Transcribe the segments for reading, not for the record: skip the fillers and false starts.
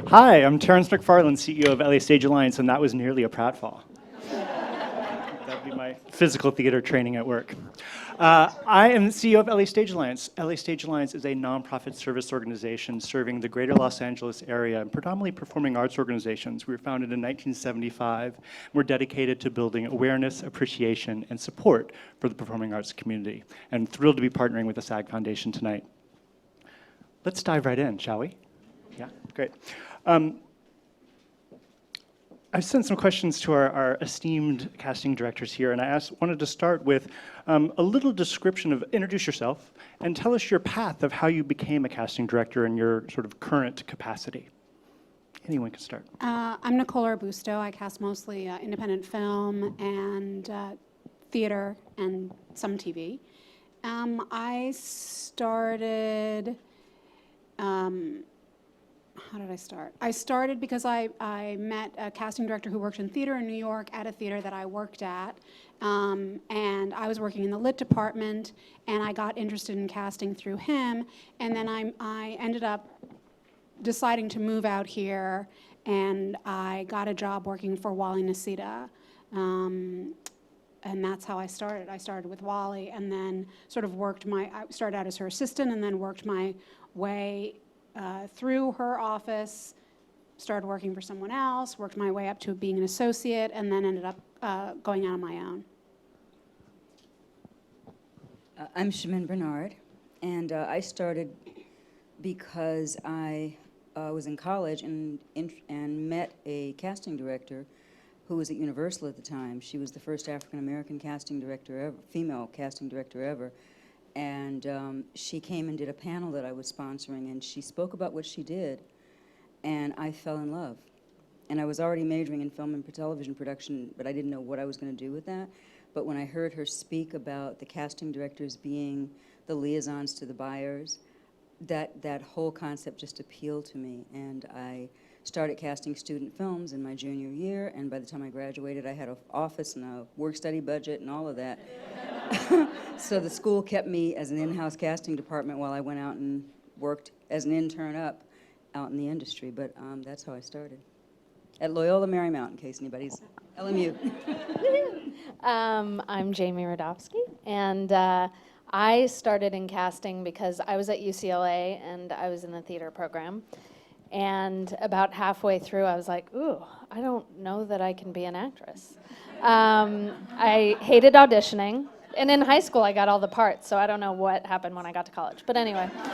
Hi, I'm Terence McFarland, CEO of LA Stage Alliance, and that was nearly a pratfall. That'd be my physical theater training at work. I am the CEO of LA Stage Alliance. LA Stage Alliance is a nonprofit service organization serving the greater Los Angeles area and predominantly performing arts organizations. We were founded in 1975. We're dedicated to building awareness, appreciation, and support for the performing arts community. And thrilled to be partnering with the SAG Foundation tonight. Let's dive right in, shall we? Yeah, great. I've sent some questions to our esteemed casting directors here, and I wanted to start with a little description of, introduce yourself, and tell us your path of how you became a casting director in your sort of current capacity. Anyone can start. I'm Nicole Arbusto. I cast mostly independent film and theater and some TV. I started... how did I start? I started because I met a casting director who worked in theater in New York at a theater that I worked at. And I was working in the lit department, and I got interested in casting through him. And then I ended up deciding to move out here, and I got a job working for Wally Nacita. And that's how I started. I started with Wally, and then sort of I started out as her assistant, and then worked my way through her office, started working for someone else, worked my way up to being an associate, and then ended up going out on my own. I'm Chemin Bernard, and I started because I was in college and met a casting director who was at Universal at the time. She was the first African-American casting director ever, female casting director ever. And she came and did a panel that I was sponsoring, and she spoke about what she did, and I fell in love. And I was already majoring in film and television production, but I didn't know what I was going to do with that. But when I heard her speak about the casting directors being the liaisons to the buyers, that whole concept just appealed to me. And I started casting student films in my junior year, and by the time I graduated, I had an office and a work-study budget and all of that. So the school kept me as an in-house casting department while I went out and worked as an intern out in the industry. But that's how I started. At Loyola Marymount, in case anybody's LMU. I'm Jami Rudofsky, and I started in casting because I was at UCLA and I was in the theater program. And about halfway through, I was like, ooh, I don't know that I can be an actress. I hated auditioning. And in high school, I got all the parts, so I don't know what happened when I got to college. But anyway. But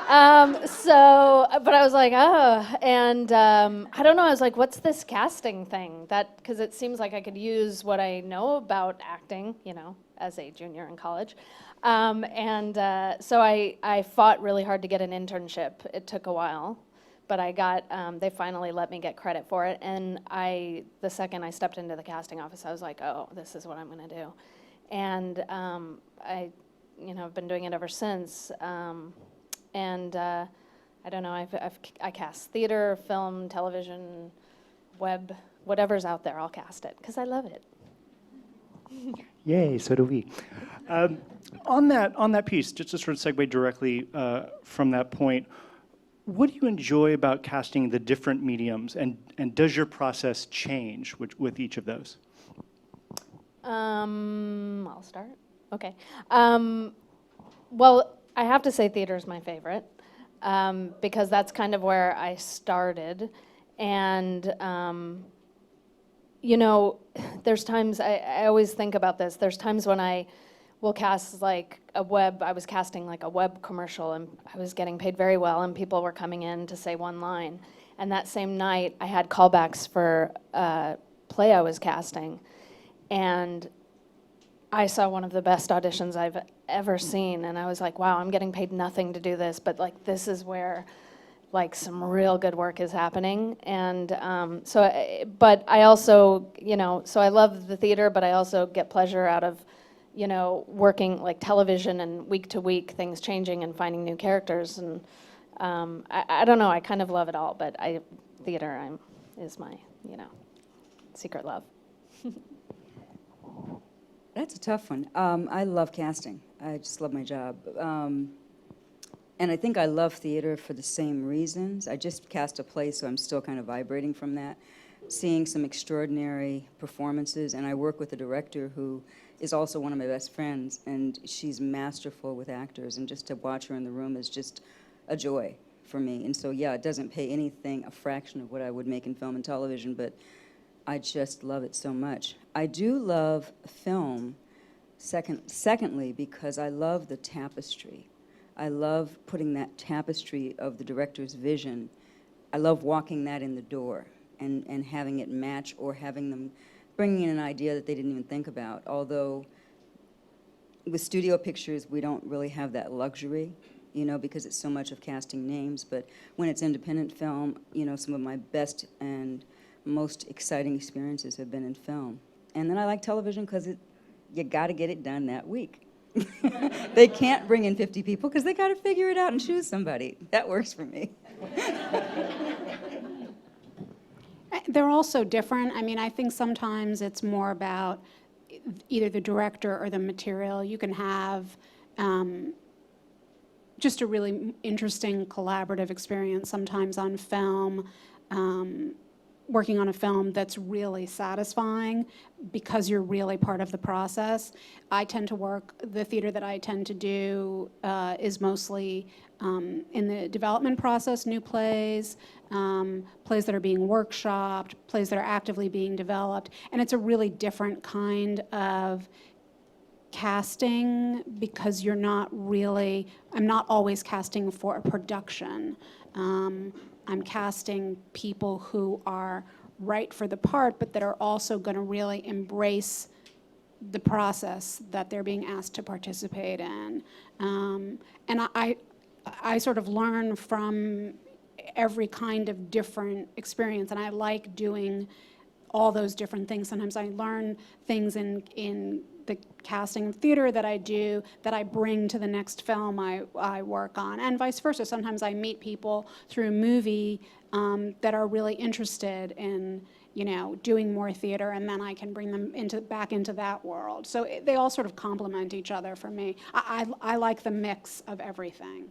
I was like, oh, and I don't know, I was like, what's this casting thing? Because it seems like I could use what I know about acting, as a junior in college. So I fought really hard to get an internship. It took a while, but I got, they finally let me get credit for it. And the second I stepped into the casting office, I was like, oh, this is what I'm gonna do. And I've been doing it ever since. I don't know, I cast theater, film, television, web, whatever's out there, I'll cast it, because I love it. Yay, so do we. On that piece, just to sort of segue directly from that point, what do you enjoy about casting the different mediums, and does your process change with each of those? I'll start. Okay. Well, I have to say theater is my favorite because that's kind of where I started. And, there's times, I always think about this, there's times when I will cast I was casting like a web commercial, and I was getting paid very well, and people were coming in to say one line. And that same night, I had callbacks for a play I was casting. And I saw one of the best auditions I've ever seen, and I was like, wow, I'm getting paid nothing to do this, but this is where some real good work is happening. And but I also, so I love the theater, but I also get pleasure out of, working television and week to week, things changing and finding new characters. And I don't know, I kind of love it all, but theater is my, secret love. That's a tough one. I love casting. I just love my job. And I think I love theater for the same reasons. I just cast a play, so I'm still kind of vibrating from that. Seeing some extraordinary performances, and I work with a director who is also one of my best friends, and she's masterful with actors, and just to watch her in the room is just a joy for me. And so, yeah, it doesn't pay anything, a fraction of what I would make in film and television, but I just love it so much. I do love film, secondly, because I love the tapestry. I love putting that tapestry of the director's vision. I love walking that in the door and having it match, or having them bringing in an idea that they didn't even think about. Although with studio pictures, we don't really have that luxury, you know, because it's so much of casting names. But when it's independent film, you know, some of my best and most exciting experiences have been in film. And then I like television because you got to get it done that week. They can't bring in 50 people because they got to figure it out and choose somebody. That works for me. They're also different. I mean, I think sometimes it's more about either the director or the material. You can have just a really interesting collaborative experience sometimes on film, working on a film that's really satisfying because you're really part of the process. I tend to work, the theater that I tend to do is mostly in the development process, new plays, plays that are being workshopped, plays that are actively being developed, and it's a really different kind of casting because you're not really, I'm not always casting for a production. I'm casting people who are right for the part, but that are also going to really embrace the process that they're being asked to participate in. And I sort of learn from every kind of different experience, and I like doing all those different things. Sometimes I learn things in the casting of theater that I do that I bring to the next film I work on, and vice versa. Sometimes I meet people through a movie that are really interested in, you know, doing more theater, and then I can bring them back into that world. So they all sort of complement each other for me. I like the mix of everything.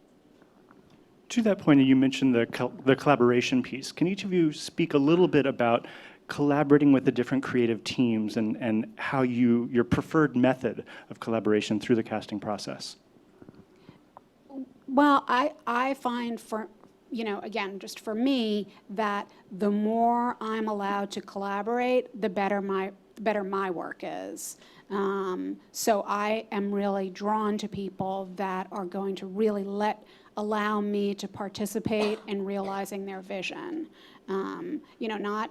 To that point, you mentioned the collaboration piece. Can each of you speak a little bit about collaborating with the different creative teams and how your preferred method of collaboration through the casting process? Well, I find for, you know, again, just for me, that the more I'm allowed to collaborate, the better my work is. So I am really drawn to people that are going to really allow me to participate in realizing their vision. You know,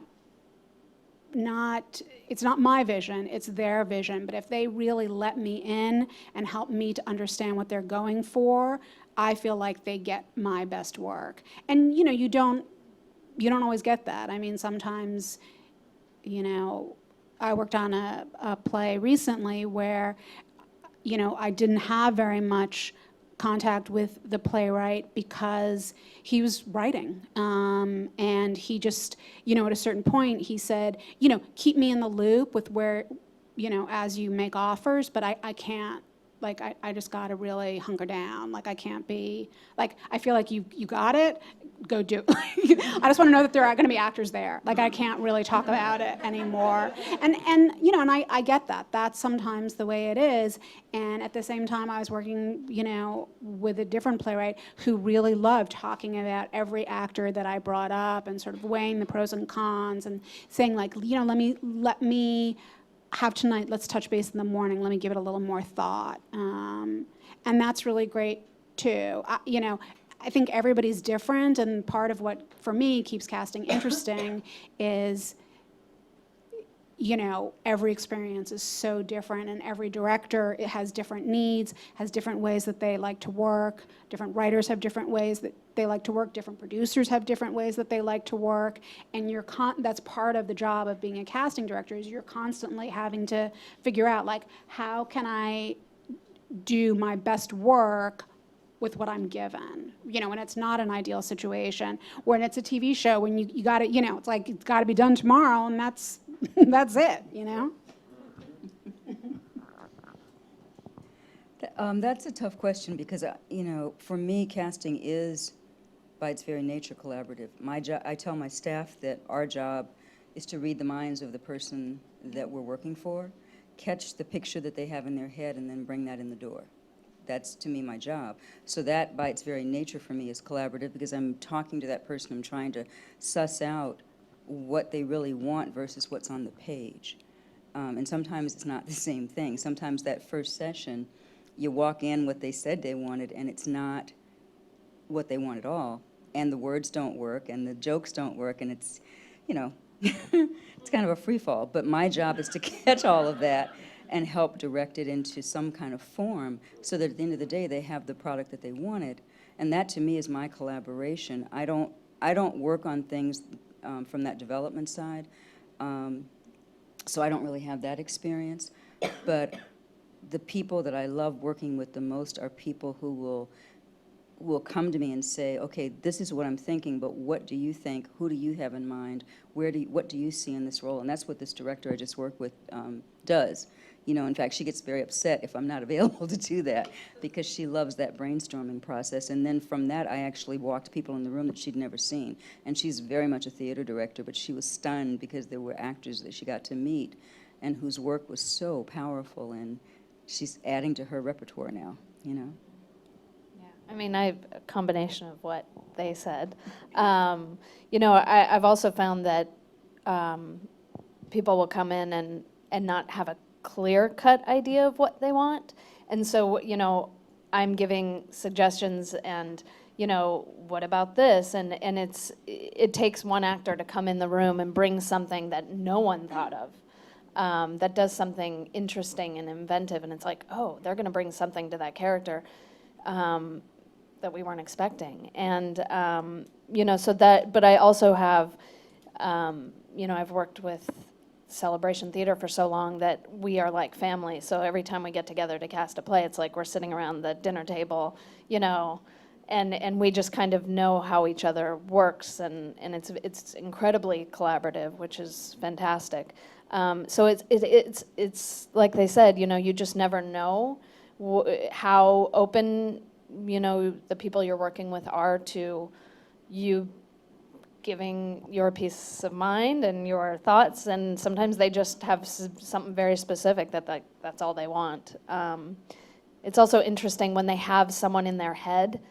it's not my vision, it's their vision, but if they really let me in and help me to understand what they're going for, I feel like they get my best work. And you know, you don't always get that. I mean, sometimes, you know, I worked on a play recently where, you know, I didn't have very much contact with the playwright because he was writing. And he just, you know, at a certain point, he said, you know, keep me in the loop with where, you know, as you make offers, but I can't, like, I just got to really hunker down. Like, I can't be, like, I feel like you got it, go do it. I just want to know that there are going to be actors there. Like, I can't really talk about it anymore. And you know, and I get that. That's sometimes the way it is. And at the same time, I was working, you know, with a different playwright who really loved talking about every actor that I brought up and sort of weighing the pros and cons and saying, like, you know, let me have tonight, let's touch base in the morning, let me give it a little more thought. And that's really great too. You know, I think everybody's different, and part of what, for me, keeps casting interesting is, you know, every experience is so different, and every director, it has different needs, has different ways that they like to work, different writers have different ways that they like to work, different producers have different ways that they like to work, and that's part of the job of being a casting director, is you're constantly having to figure out, like, how can I do my best work with what I'm given, you know, when it's not an ideal situation, when it's a TV show, when you got to, you know, it's like, it's got to be done tomorrow, and that's it, you know? That's a tough question because, for me, casting is, by its very nature, collaborative. I tell my staff that our job is to read the minds of the person that we're working for, catch the picture that they have in their head, and then bring that in the door. That's, to me, my job. So that, by its very nature for me, is collaborative because I'm talking to that person. I'm trying to suss out what they really want versus what's on the page. And sometimes it's not the same thing. Sometimes that first session, you walk in what they said they wanted, and it's not what they want at all. And the words don't work, and the jokes don't work, and it's, it's kind of a free fall. But my job is to catch all of that and help direct it into some kind of form so that at the end of the day, they have the product that they wanted. And that, to me, is my collaboration. I don't work on things from that development side, so I don't really have that experience. But the people that I love working with the most are people who will come to me and say, okay, this is what I'm thinking, but what do you think? Who do you have in mind? What do you see in this role? And that's what this director I just worked with does. In fact, she gets very upset if I'm not available to do that because she loves that brainstorming process. And then from that, I actually walked people in the room that she'd never seen. And she's very much a theater director, but she was stunned because there were actors that she got to meet and whose work was so powerful, and she's adding to her repertoire now, Yeah, I mean, a combination of what they said. I've also found that people will come in and not have a clear-cut idea of what they want. And so, I'm giving suggestions and, what about this? And it takes one actor to come in the room and bring something that no one thought of. That does something interesting and inventive, and it's like, oh, they're going to bring something to that character that we weren't expecting. And, but I also have, I've worked with Celebration Theater for so long that we are like family. So every time we get together to cast a play, it's like we're sitting around the dinner table, and we just kind of know how each other works, and it's incredibly collaborative, which is fantastic. So it's like they said, you just never know how open, the people you're working with are to you giving your peace of mind and your thoughts, and sometimes they just have something very specific that's all they want. It's also interesting when they have someone in their head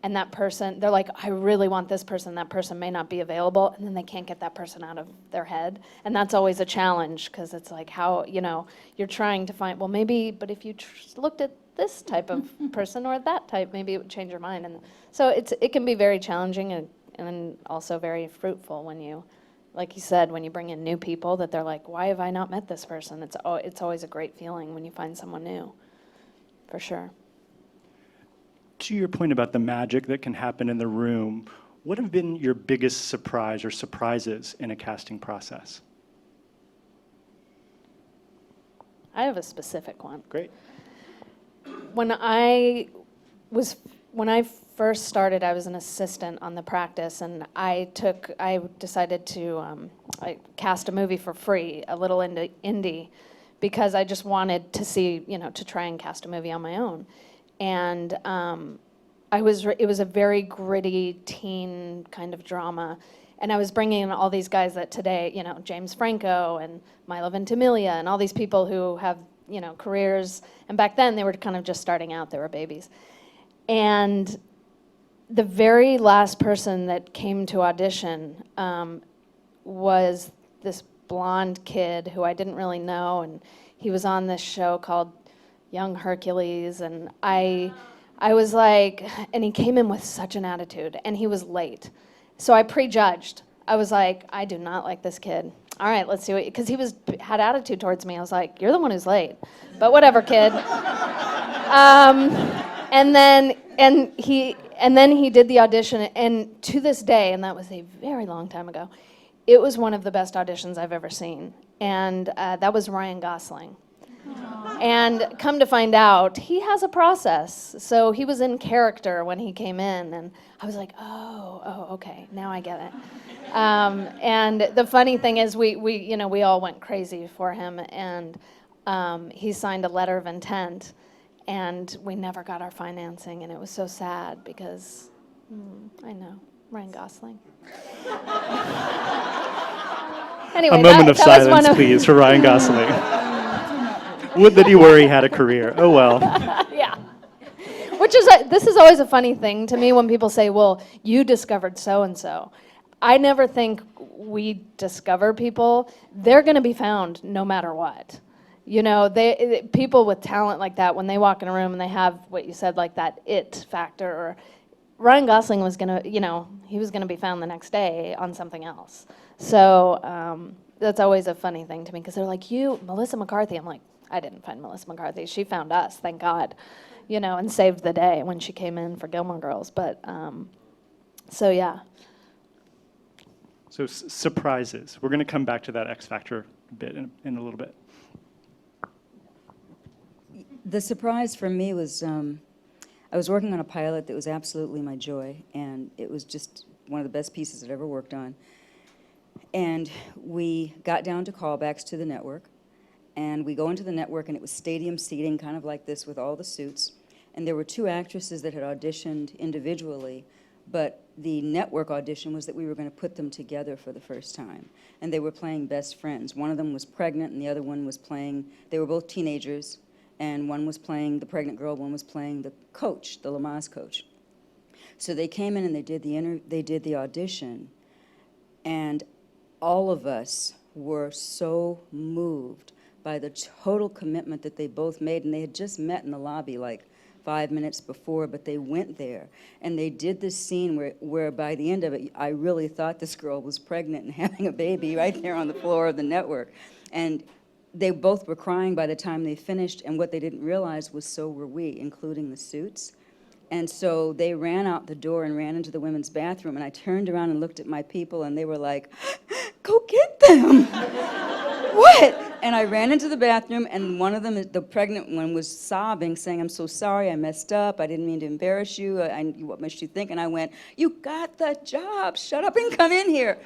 and that person, they're like, I really want this person, that person may not be available, and then they can't get that person out of their head. And that's always a challenge, because it's like how, you're trying to find, well, maybe, but if you looked at this type of person or that type, maybe it would change your mind. And so it can be very challenging and also very fruitful when you, like you said, when you bring in new people that they're like, why have I not met this person? It's always a great feeling when you find someone new, for sure. To your point about the magic that can happen in the room, what have been your biggest surprise or surprises in a casting process? I have a specific one. Great. When I first started, I was an assistant on the practice, and I decided to cast a movie for free, a little indie, because I just wanted to see, to try and cast a movie on my own. And it was a very gritty teen kind of drama. And I was bringing in all these guys that today, James Franco and Milo Ventimiglia and all these people who have, careers. And back then they were kind of just starting out, they were babies. And the very last person that came to audition was this blonde kid who I didn't really know. And he was on this show called Young Hercules, and I was like, and he came in with such an attitude, and he was late. So I prejudged. I was like, I do not like this kid. All right, let's see what, because he had attitude towards me. I was like, you're the one who's late, but whatever, kid. And then he did the audition, and to this day, and that was a very long time ago, it was one of the best auditions I've ever seen, and that was Ryan Gosling. And come to find out, he has a process. So he was in character when he came in, and I was like, oh, okay, now I get it. And the funny thing is, we all went crazy for him, and he signed a letter of intent, and we never got our financing, and it was so sad because, I know, Ryan Gosling. Anyway, A moment of that was one silence, please, for Ryan Gosling. Would that he were he had a career. Oh, well. Yeah. Which is, this is always a funny thing to me when people say, well, you discovered so-and-so. I never think we discover people. They're going to be found no matter what. You know, people with talent like that, when they walk in a room and they have what you said, like that it factor, or Ryan Gosling was going to, you know, he was going to be found the next day on something else. So that's always a funny thing to me, because they're like, you, Melissa McCarthy. I'm like, I didn't find Melissa McCarthy. She found us, thank God, you know, and saved the day when she came in for Gilmore Girls. But, so yeah. So surprises. We're going to come back to that X Factor bit in a little bit. The surprise for me was I was working on a pilot that was absolutely my joy, and it was just one of the best pieces I'd ever worked on. And we got down to callbacks to the network, and we go into the network, and it was stadium seating, kind of like this, with all the suits. And there were 2 actresses that had auditioned individually, but the network audition was that we were going to put them together for the first time. And they were playing best friends. One of them was pregnant, and the other one was playing, they were both teenagers, and one was playing the pregnant girl, one was playing the coach, the Lamaze coach. So they came in and they did the audition, and all of us were so moved by the total commitment that they both made, and they had just met in the lobby like 5 minutes before, but they went there, and they did this scene where by the end of it, I really thought this girl was pregnant and having a baby right there on the floor of the network. And they both were crying by the time they finished, and what they didn't realize was so were we, including the suits. And so they ran out the door and ran into the women's bathroom, and I turned around and looked at my people, and they were like, go get them. What? And I ran into the bathroom, and one of them, the pregnant one, was sobbing, saying, I'm so sorry, I messed up, I didn't mean to embarrass you, what must you think? And I went, you got the job, shut up and come in here.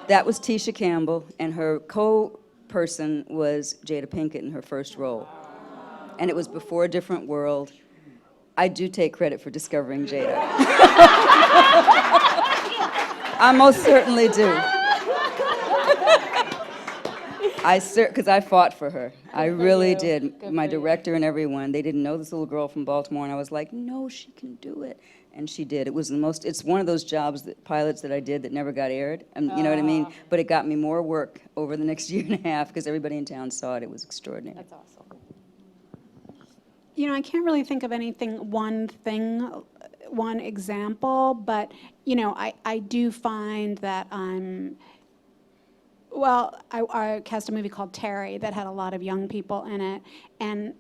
That was Tisha Campbell, and her co-person was Jada Pinkett in her first role. And it was before a different world. I do take credit for discovering Jada. I most certainly do. Because I fought for her. I really did. My director and everyone, they didn't know this little girl from Baltimore, and I was like, no, she can do it. And she did. It was it's one of those pilots that I did that never got aired, you know what I mean? But it got me more work over the next year and a half, because everybody in town saw it. It was extraordinary. That's awesome. You know, I can't really think of one example, but, you know, I do find that I cast a movie called Terry that had a lot of young people in it, and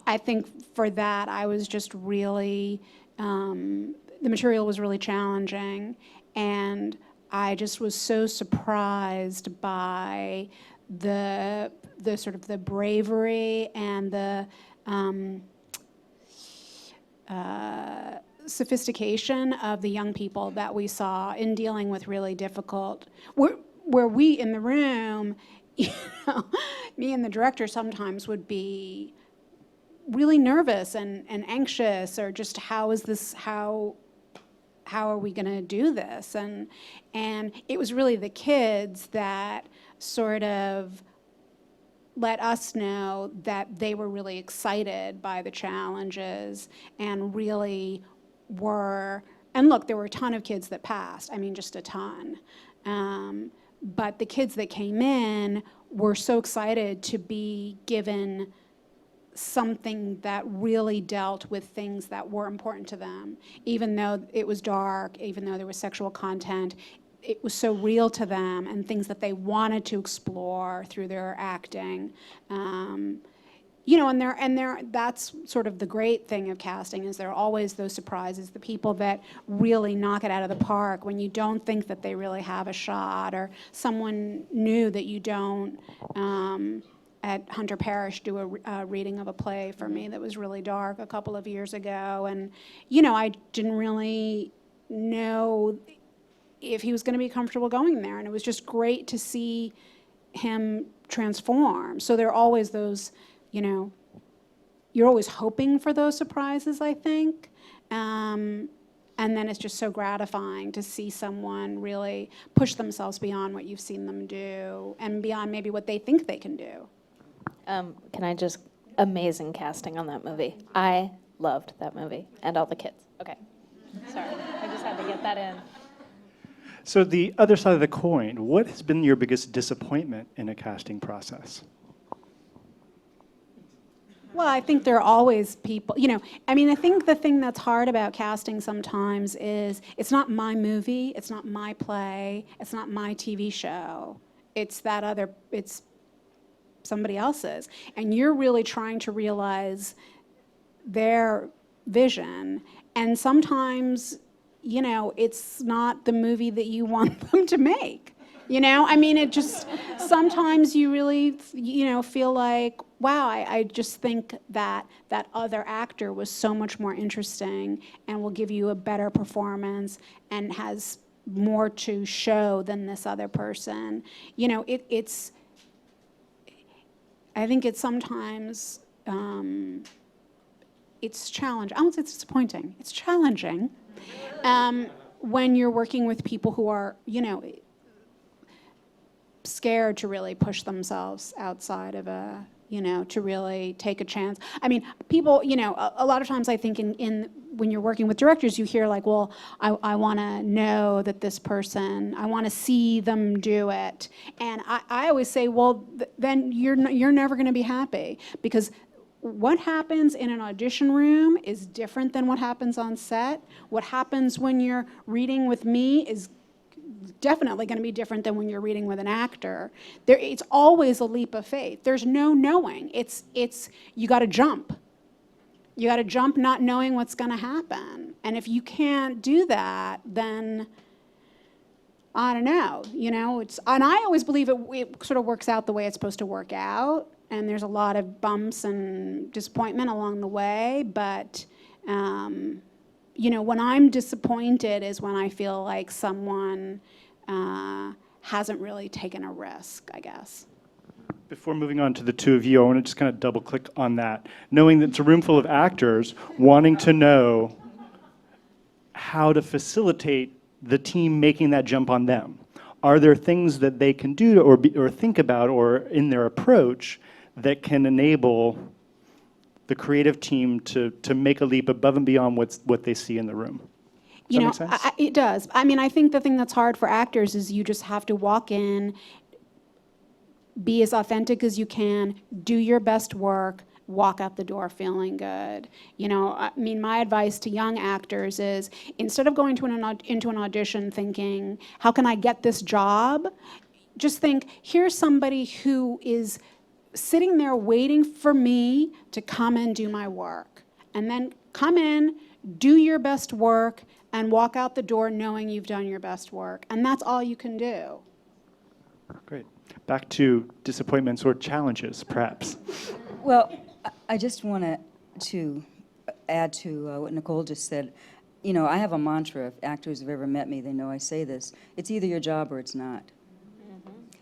I think for that I was just really, the material was really challenging, and I just was so surprised by the sort of the bravery and the sophistication of the young people that we saw in dealing with really difficult, where we in the room, you know, me and the director sometimes would be really nervous and anxious, or just how are we going to do this? And it was really the kids that sort of let us know that they were really excited by the challenges and really were, and look, there were a ton of kids that passed, I mean, just a ton. But the kids that came in were so excited to be given something that really dealt with things that were important to them. Even though it was dark, even though there was sexual content, it was so real to them, and things that they wanted to explore through their acting. You know, and that's sort of the great thing of casting, is there are always those surprises, the people that really knock it out of the park when you don't think that they really have a shot, or someone new that you don't. At Hunter Parish do a reading of a play for me that was really dark a couple of years ago, and you know, I didn't really know if he was going to be comfortable going there, and it was just great to see him transform. So there are always those, you know, you're always hoping for those surprises, I think. And then it's just so gratifying to see someone really push themselves beyond what you've seen them do and beyond maybe what they think they can do. Can I just, amazing casting on that movie. I loved that movie and all the kids. Okay, sorry, I just had to get that in. So the other side of the coin, what has been your biggest disappointment in a casting process? Well, I think there are always people, I mean, I think the thing that's hard about casting sometimes is it's not my movie, it's not my play, it's not my TV show. It's somebody else's. And you're really trying to realize their vision. And sometimes, it's not the movie that you want them to make. I mean, it just, sometimes you really, feel like, wow, I just think that that other actor was so much more interesting and will give you a better performance and has more to show than this other person. I think it's sometimes, it's challenging. I won't say it's disappointing. It's challenging when you're working with people who are, scared to really push themselves outside of to really take a chance. I mean, people, a lot of times I think in when you're working with directors, you hear like, well, I want to know that this person, I want to see them do it. And I always say, well, then you're never going to be happy, because what happens in an audition room is different than what happens on set. What happens when you're reading with me is definitely going to be different than when you're reading with an actor. It's always a leap of faith. There's no knowing. It's you got to jump. You got to jump not knowing what's going to happen. And if you can't do that, then I don't know. And I always believe it sort of works out the way it's supposed to work out. And there's a lot of bumps and disappointment along the way, but when I'm disappointed is when I feel like someone hasn't really taken a risk, I guess. Before moving on to the two of you, I want to just kind of double click on that. Knowing that it's a room full of actors, wanting to know how to facilitate the team making that jump on them. Are there things that they can do or think about or in their approach that can enable the creative team to make a leap above and beyond what they see in the room? Does that make sense? It does. I mean, I think the thing that's hard for actors is you just have to walk in, be as authentic as you can, do your best work, walk out the door feeling good. I mean, my advice to young actors is, instead of going into an audition thinking, how can I get this job? Just think, here's somebody who is sitting there waiting for me to come and do my work. And then come in, do your best work, and walk out the door knowing you've done your best work. And that's all you can do. Great. Back to disappointments or challenges, perhaps. Well, I just want to add to what Nicole just said. I have a mantra. If actors have ever met me, they know I say this. It's either your job or it's not.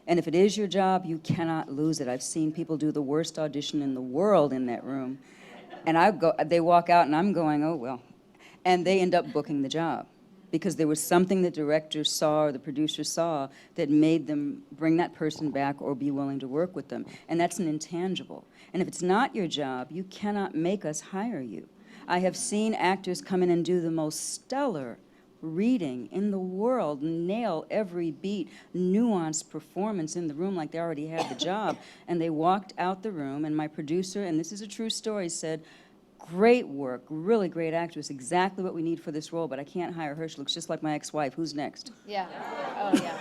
And if it is your job, you cannot lose it. I've seen people do the worst audition in the world in that room. And they walk out and I'm going, oh, well. And they end up booking the job because there was something the director saw or the producer saw that made them bring that person back or be willing to work with them. And that's an intangible. And if it's not your job, you cannot make us hire you. I have seen actors come in and do the most stellar reading in the world, nail every beat, nuanced performance in the room like they already had the job, and they walked out the room, and my producer, and this is a true story, said, great work, really great actress, exactly what we need for this role, but I can't hire her, she looks just like my ex-wife, who's next? Yeah, oh yeah.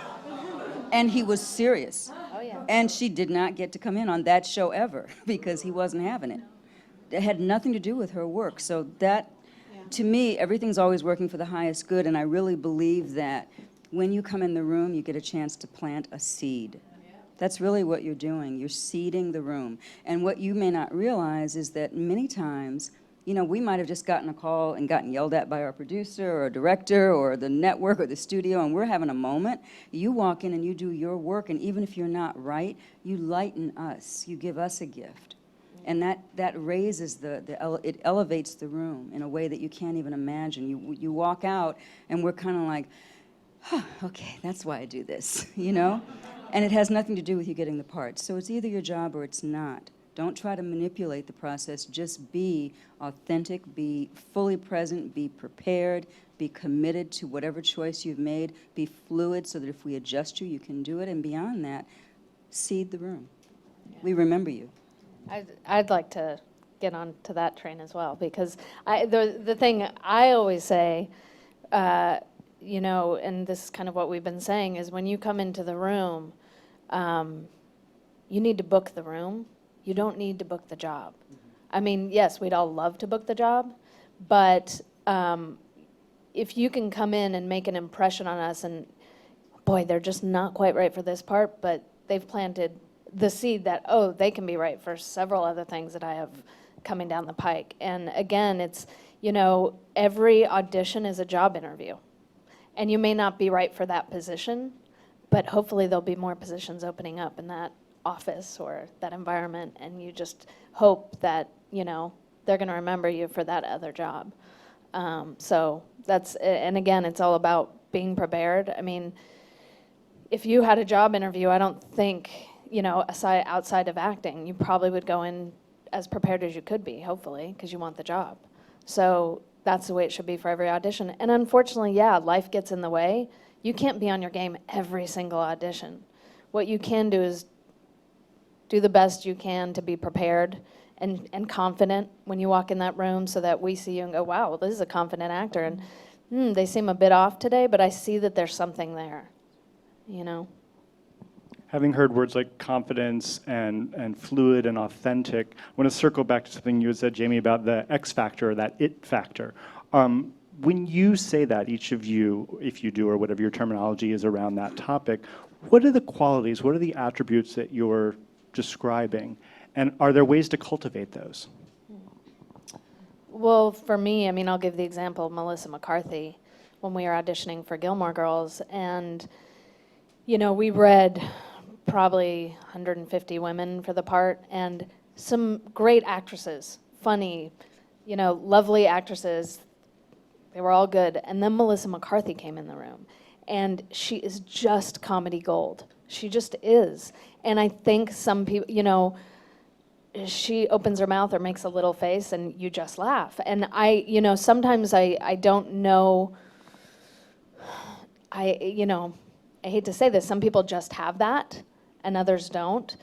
And he was serious. Oh yeah. And she did not get to come in on that show ever because he wasn't having it. It had nothing to do with her work, so that, to me, everything's always working for the highest good, and I really believe that when you come in the room, you get a chance to plant a seed. That's really what you're doing. You're seeding the room. And what you may not realize is that many times, we might have just gotten a call and gotten yelled at by our producer or director or the network or the studio, and we're having a moment. You walk in and you do your work, and even if you're not right, you lighten us. You give us a gift. And that raises it elevates the room in a way that you can't even imagine. You walk out and we're kind of like, oh, okay, that's why I do this, you know? And it has nothing to do with you getting the part. So it's either your job or it's not. Don't try to manipulate the process. Just be authentic, be fully present, be prepared, be committed to whatever choice you've made, be fluid so that if we adjust you, you can do it. And beyond that, seed the room. Yeah. We remember you. I'd like to get on to that train as well, because the thing I always say, you know, and this is kind of what we've been saying, is when you come into the room, you need to book the room. You don't need to book the job. I mean, yes, we'd all love to book the job, but if you can come in and make an impression on us, and boy, they're just not quite right for this part, but they've planted the seed that, oh, they can be right for several other things that I have coming down the pike. And again, it's, you know, every audition is a job interview. And you may not be right for that position, but hopefully there'll be more positions opening up in that office or that environment, and you just hope that, you know, they're going to remember you for that other job. So that's, and again, it's all about being prepared. I mean, if you had a job interview, I don't think, you know, outside of acting, you probably would go in as prepared as you could be, hopefully, because you want the job. So that's the way it should be for every audition. And unfortunately, yeah, life gets in the way. You can't be on your game every single audition. What you can do is do the best you can to be prepared and confident when you walk in that room, so that we see you and go, wow, well, this is a confident actor, and they seem a bit off today, but I see that there's something there, you know? Having heard words like confidence and fluid and authentic, I want to circle back to something you had said, Jami, about the X factor, or that it factor. When you say that, each of you, if you do, or whatever your terminology is around that topic, what are the qualities, what are the attributes that you're describing, and are there ways to cultivate those? Well, for me, I mean, I'll give the example of Melissa McCarthy when we were auditioning for Gilmore Girls, and, you know, we read probably 150 women for the part, and some great actresses, funny, you know, lovely actresses. They were all good. And then Melissa McCarthy came in the room, and she is just comedy gold. She just is. And I think some people, you know, she opens her mouth or makes a little face and you just laugh. And you know, sometimes I don't know, you know, I hate to say this, some people just have that and others don't.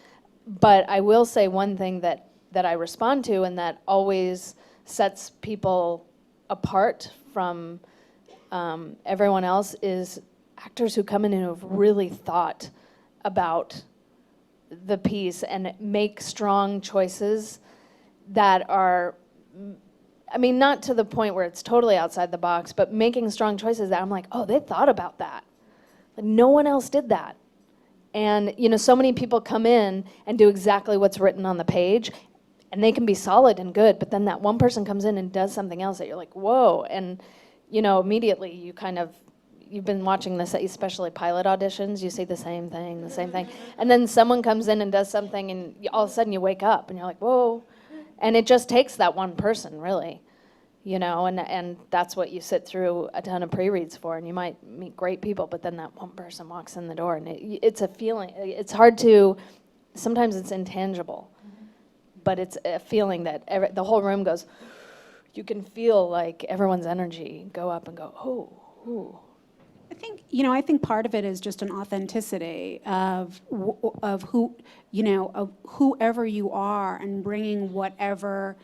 But I will say one thing that I respond to and that always sets people apart from everyone else is actors who come in and have really thought about the piece and make strong choices that are, I mean, not to the point where it's totally outside the box, but making strong choices that I'm like, oh, they thought about that. Like, no one else did that. And, you know, so many people come in and do exactly what's written on the page, and they can be solid and good, but then that one person comes in and does something else that you're like, whoa. And, you know, immediately you kind of, you've been watching this, especially pilot auditions, you see the same thing. And then someone comes in and does something, and all of a sudden you wake up and you're like, whoa. And it just takes that one person, really, you know, and that's what you sit through a ton of pre-reads for, and you might meet great people, but then that one person walks in the door, and it's a feeling, it's hard to, sometimes it's intangible, but it's a feeling that the whole room goes, you can feel like everyone's energy go up and go, oh, ooh. I think part of it is just an authenticity of who, you know, of whoever you are, and bringing whatever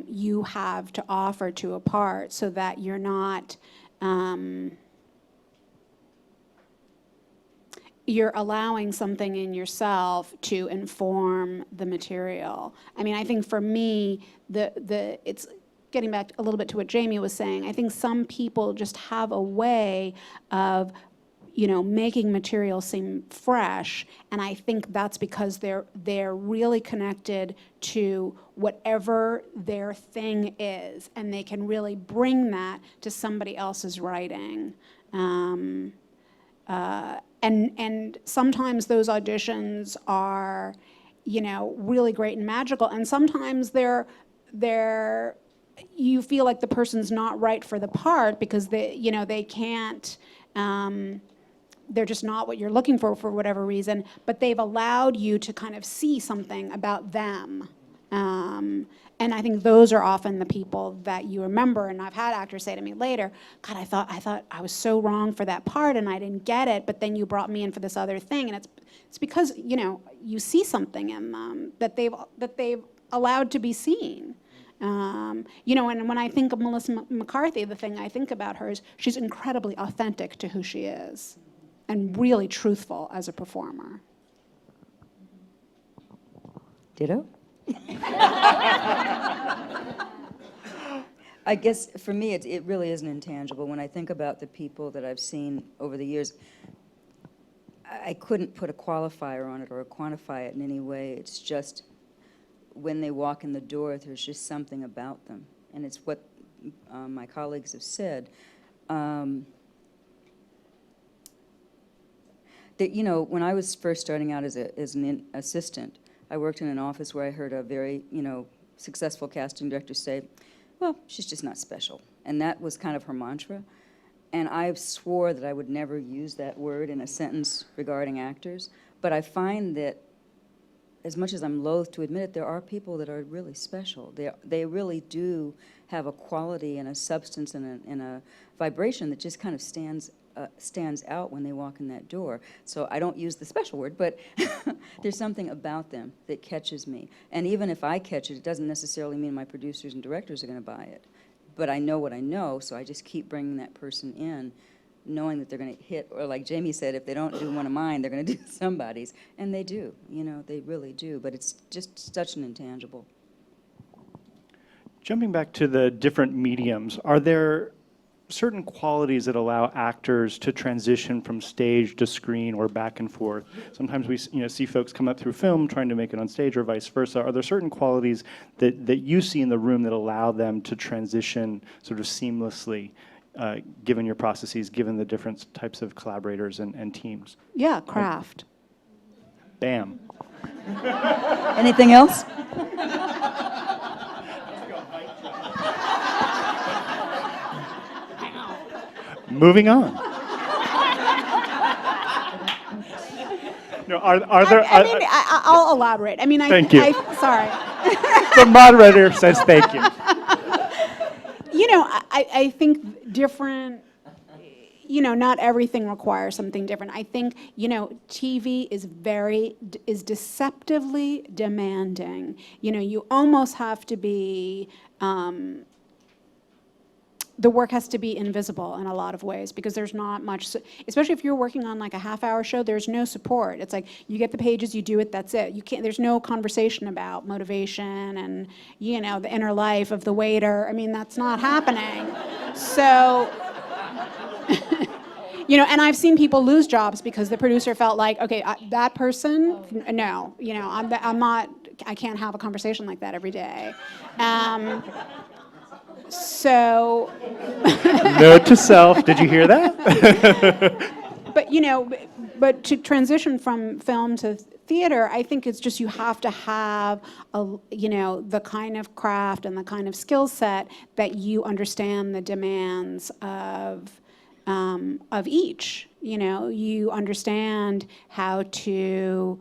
you have to offer to a part, so that you're not, you're allowing something in yourself to inform the material. I mean, I think for me, it's getting back a little bit to what Jami was saying. I think some people just have a way of, you know, making material seem fresh, and I think that's because they're really connected to whatever their thing is, and they can really bring that to somebody else's writing. And sometimes those auditions are really great and magical. And sometimes you feel like the person's not right for the part because they can't, they're just not what you're looking for whatever reason, but they've allowed you to kind of see something about them. And I think those are often the people that you remember. And I've had actors say to me later, God, I thought I was so wrong for that part and I didn't get it, but then you brought me in for this other thing. And it's because, you see something in them that they've allowed to be seen. And when I think of Melissa McCarthy, the thing I think about her is she's incredibly authentic to who she is and really truthful as a performer. Ditto? I guess for me, it really is an intangible. When I think about the people that I've seen over the years, I couldn't put a qualifier on it or quantify it in any way. It's just when they walk in the door, there's just something about them. And it's what my colleagues have said. That, when I was first starting out as an assistant, I worked in an office where I heard a very, successful casting director say, well, she's just not special. And that was kind of her mantra. And I swore that I would never use that word in a sentence regarding actors. But I find that, as much as I'm loath to admit it, there are people that are really special. They really do have a quality and a substance and a vibration that just kind of stands out when they walk in that door. So I don't use the special word, but there's something about them that catches me. And even if I catch it, it doesn't necessarily mean my producers and directors are going to buy it. But I know what I know, so I just keep bringing that person in, knowing that they're going to hit, or like Jami said, if they don't do one of mine, they're going to do somebody's. And they do, they really do. But it's just such an intangible. Jumping back to the different mediums, are there certain qualities that allow actors to transition from stage to screen or back and forth? Sometimes we see folks come up through film trying to make it on stage or vice versa. Are there certain qualities that you see in the room that allow them to transition sort of seamlessly, given your processes, given the different types of collaborators and teams? Yeah, craft. Bam. Anything else? Moving on. No, are there? I'll elaborate. Thank you. Sorry. The moderator says thank you. I think different. Not everything requires something different. I think TV is deceptively demanding. You almost have to be. The work has to be invisible in a lot of ways because there's not much, especially if you're working on like a half-hour show, there's no support. It's like you get the pages, you do it, that's it. There's no conversation about motivation and, the inner life of the waiter. That's not happening. So, and I've seen people lose jobs because the producer felt like, okay, that person, no, I'm not, I can't have a conversation like that every day. So, note to self, did you hear that? but to transition from film to theater, I think it's just you have to have the kind of craft and the kind of skill set that you understand the demands of each. You understand how to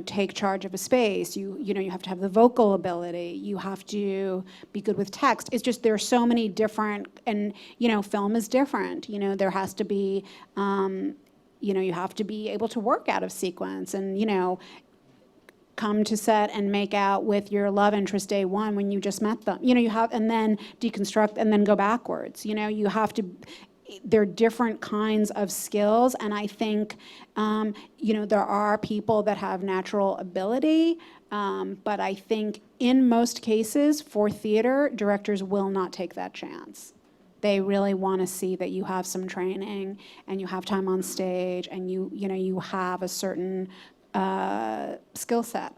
take charge of a space. You have to have the vocal ability. You have to be good with text. It's just there are so many different, and film is different. There has to be, you have to be able to work out of sequence, and come to set and make out with your love interest day one when you just met them. You have, and then deconstruct and then go backwards. You have to. There are different kinds of skills, and I think, there are people that have natural ability, but I think in most cases for theater, directors will not take that chance. They really want to see that you have some training and you have time on stage and you have a certain skill set,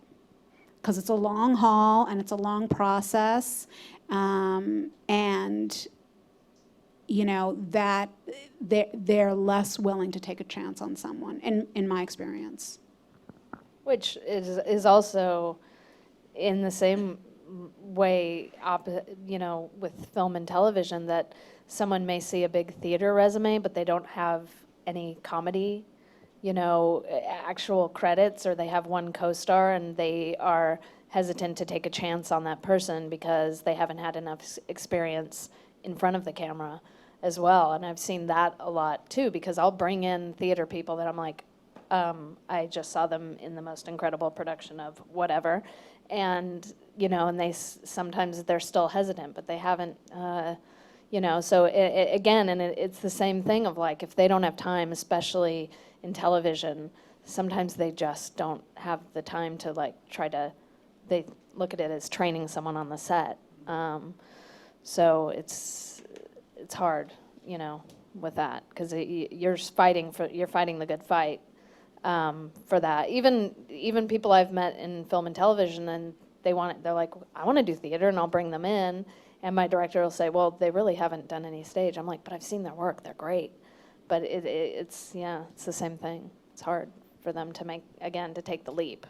because it's a long haul and it's a long process, and that they're less willing to take a chance on someone, in my experience. Which is also in the same way, with film and television, that someone may see a big theater resume, but they don't have any comedy, actual credits, or they have one co-star and they are hesitant to take a chance on that person because they haven't had enough experience in front of the camera as well. And I've seen that a lot too, because I'll bring in theater people that I'm like, I just saw them in the most incredible production of whatever, and and sometimes they're still hesitant, but they haven't, So it's the same thing of like, if they don't have time, especially in television, sometimes they just don't have the time to they look at it as training someone on the set. So it's hard, with that, because you're fighting the good fight. For that, even people I've met in film and television, and they're like, I want to do theater, and I'll bring them in, and my director will say, well, they really haven't done any stage. I'm like, but I've seen their work, they're great. But it's the same thing. It's hard for them to take the leap.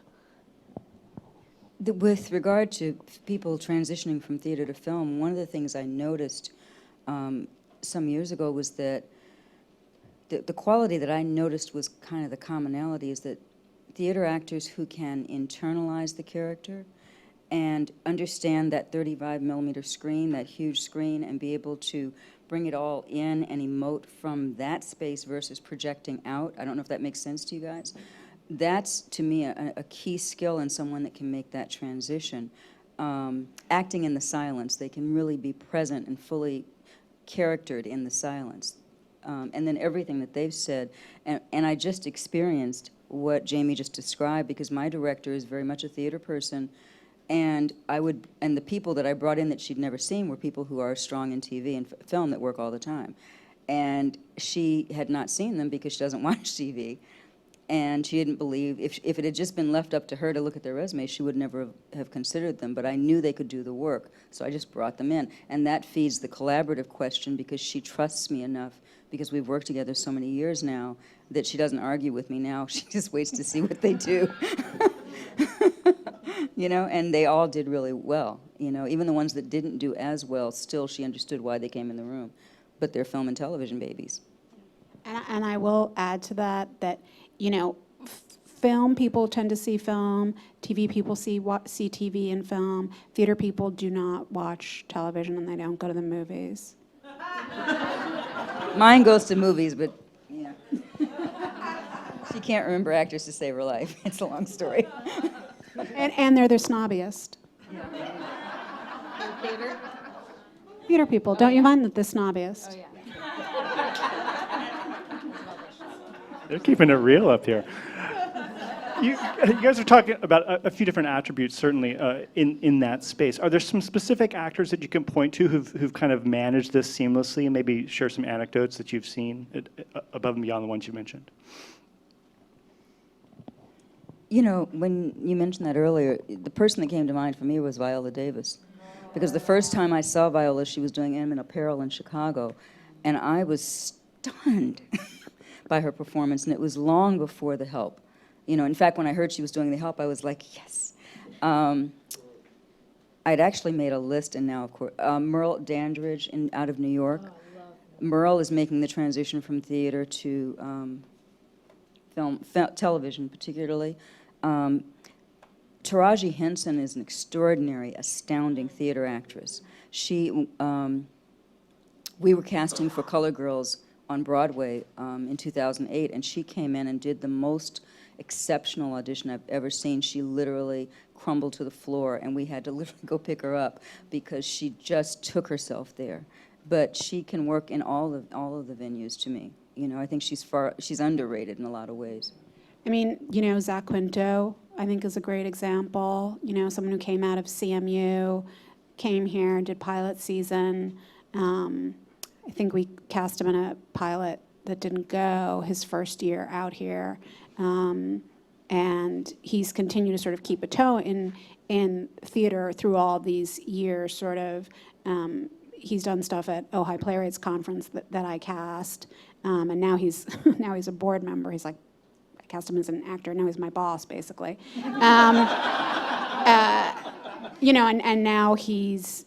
With regard to people transitioning from theater to film, one of the things I noticed some years ago was that the quality that I noticed was kind of the commonality, is that theater actors who can internalize the character and understand that 35 millimeter screen, that huge screen, and be able to bring it all in and emote from that space versus projecting out. I don't know if that makes sense to you guys. That's, to me, a key skill in someone that can make that transition. Acting in the silence, they can really be present and fully charactered in the silence. And then everything that they've said, and I just experienced what Jami just described, because my director is very much a theater person, and the people that I brought in that she'd never seen were people who are strong in TV and film that work all the time, and she had not seen them because she doesn't watch TV, and she didn't believe, if it had just been left up to her to look at their resume, she would never have considered them, but I knew they could do the work, so I just brought them in, and that feeds the collaborative question, because she trusts me enough, because we've worked together so many years now, that she doesn't argue with me now. She just waits to see what they do. And they all did really well. Even the ones that didn't do as well, still she understood why they came in the room. But they're film and television babies. And I will add to that, film people tend to see film, TV people see TV and film, theater people do not watch television, and they don't go to the movies. Mine goes to movies, but yeah. She can't remember actors to save her life. It's a long story. And they're the snobbiest. Theater? Theater people, don't you find that the snobbiest? Oh, yeah. They're keeping it real up here. You guys are talking about a few different attributes, certainly, in that space. Are there some specific actors that you can point to who've kind of managed this seamlessly, and maybe share some anecdotes that you've seen above and beyond the ones you mentioned? When you mentioned that earlier, the person that came to mind for me was Viola Davis. Because the first time I saw Viola, she was doing M in Apparel in Chicago, and I was stunned by her performance, and it was long before The Help. In fact, when I heard she was doing The Help, I was like, yes. I'd actually made a list, and now, of course, Merle Dandridge out of New York. Oh, Merle is making the transition from theater to television, particularly. Taraji Henson is an extraordinary, astounding theater actress. We were casting for Color Girls on Broadway in 2008, and she came in and did the most exceptional audition I've ever seen. She literally crumbled to the floor, and we had to literally go pick her up because she just took herself there. But she can work in all of the venues, to me. I think she's underrated in a lot of ways. I mean, Zach Quinto, I think, is a great example. Someone who came out of CMU, came here, did pilot season. I think we cast him in a pilot that didn't go his first year out here. And he's continued to sort of keep a toe in theater through all these years, sort of he's done stuff at Ojai Playwrights Conference that I cast, and now he's now he's a board member. He's like, I cast him as an actor. Now he's my boss, basically. You know, and now he's,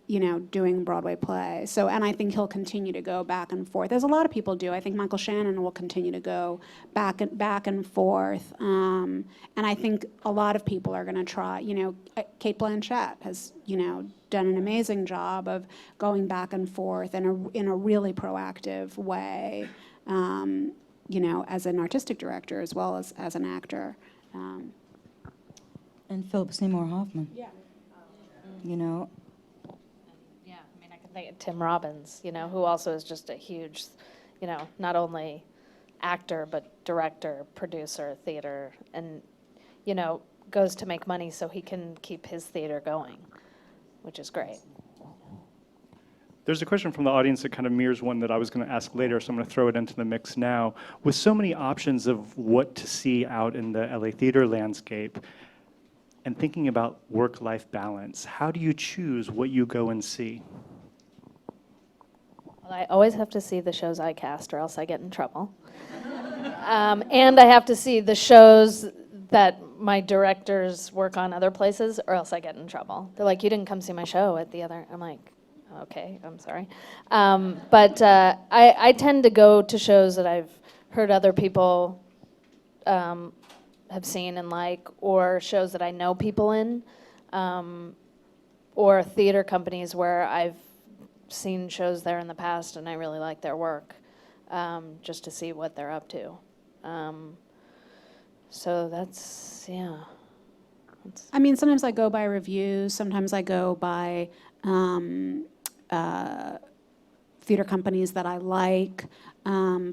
you know, doing Broadway plays. So, and I think he'll continue to go back and forth, as a lot of people do. I think Michael Shannon will continue to go back and forth. And I think a lot of people are going to try. You know, Cate Blanchett has, you know, done an amazing job of going back and forth in a really proactive way. You know, as an artistic director as well as an actor. And Philip Seymour Hoffman. Yeah. You know, Yeah, I mean, I can think of Tim Robbins, you know, who also is just a huge, you know, not only actor, but director, producer, theater, and, you know, goes to make money so he can keep his theater going, which is great. There's a question from the audience that kind of mirrors one that I was going to ask later, so I'm going to throw it into the mix now. With so many options of what to see out in the LA theater landscape, and thinking about work-life balance, how do you choose what you go and see? Well, I always have to see the shows I cast, or else I get in trouble. And I have to see the shows that my directors work on other places, or else I get in trouble. They're like, you didn't come see my show at the other. I'm like, okay, I'm sorry. But I tend to go to shows that I've heard other people have seen and like, or shows that I know people in, or theater companies where I've seen shows there in the past and I really like their work, just to see what they're up to. So that's, yeah. I mean, sometimes I go by reviews, sometimes I go by theater companies that I like,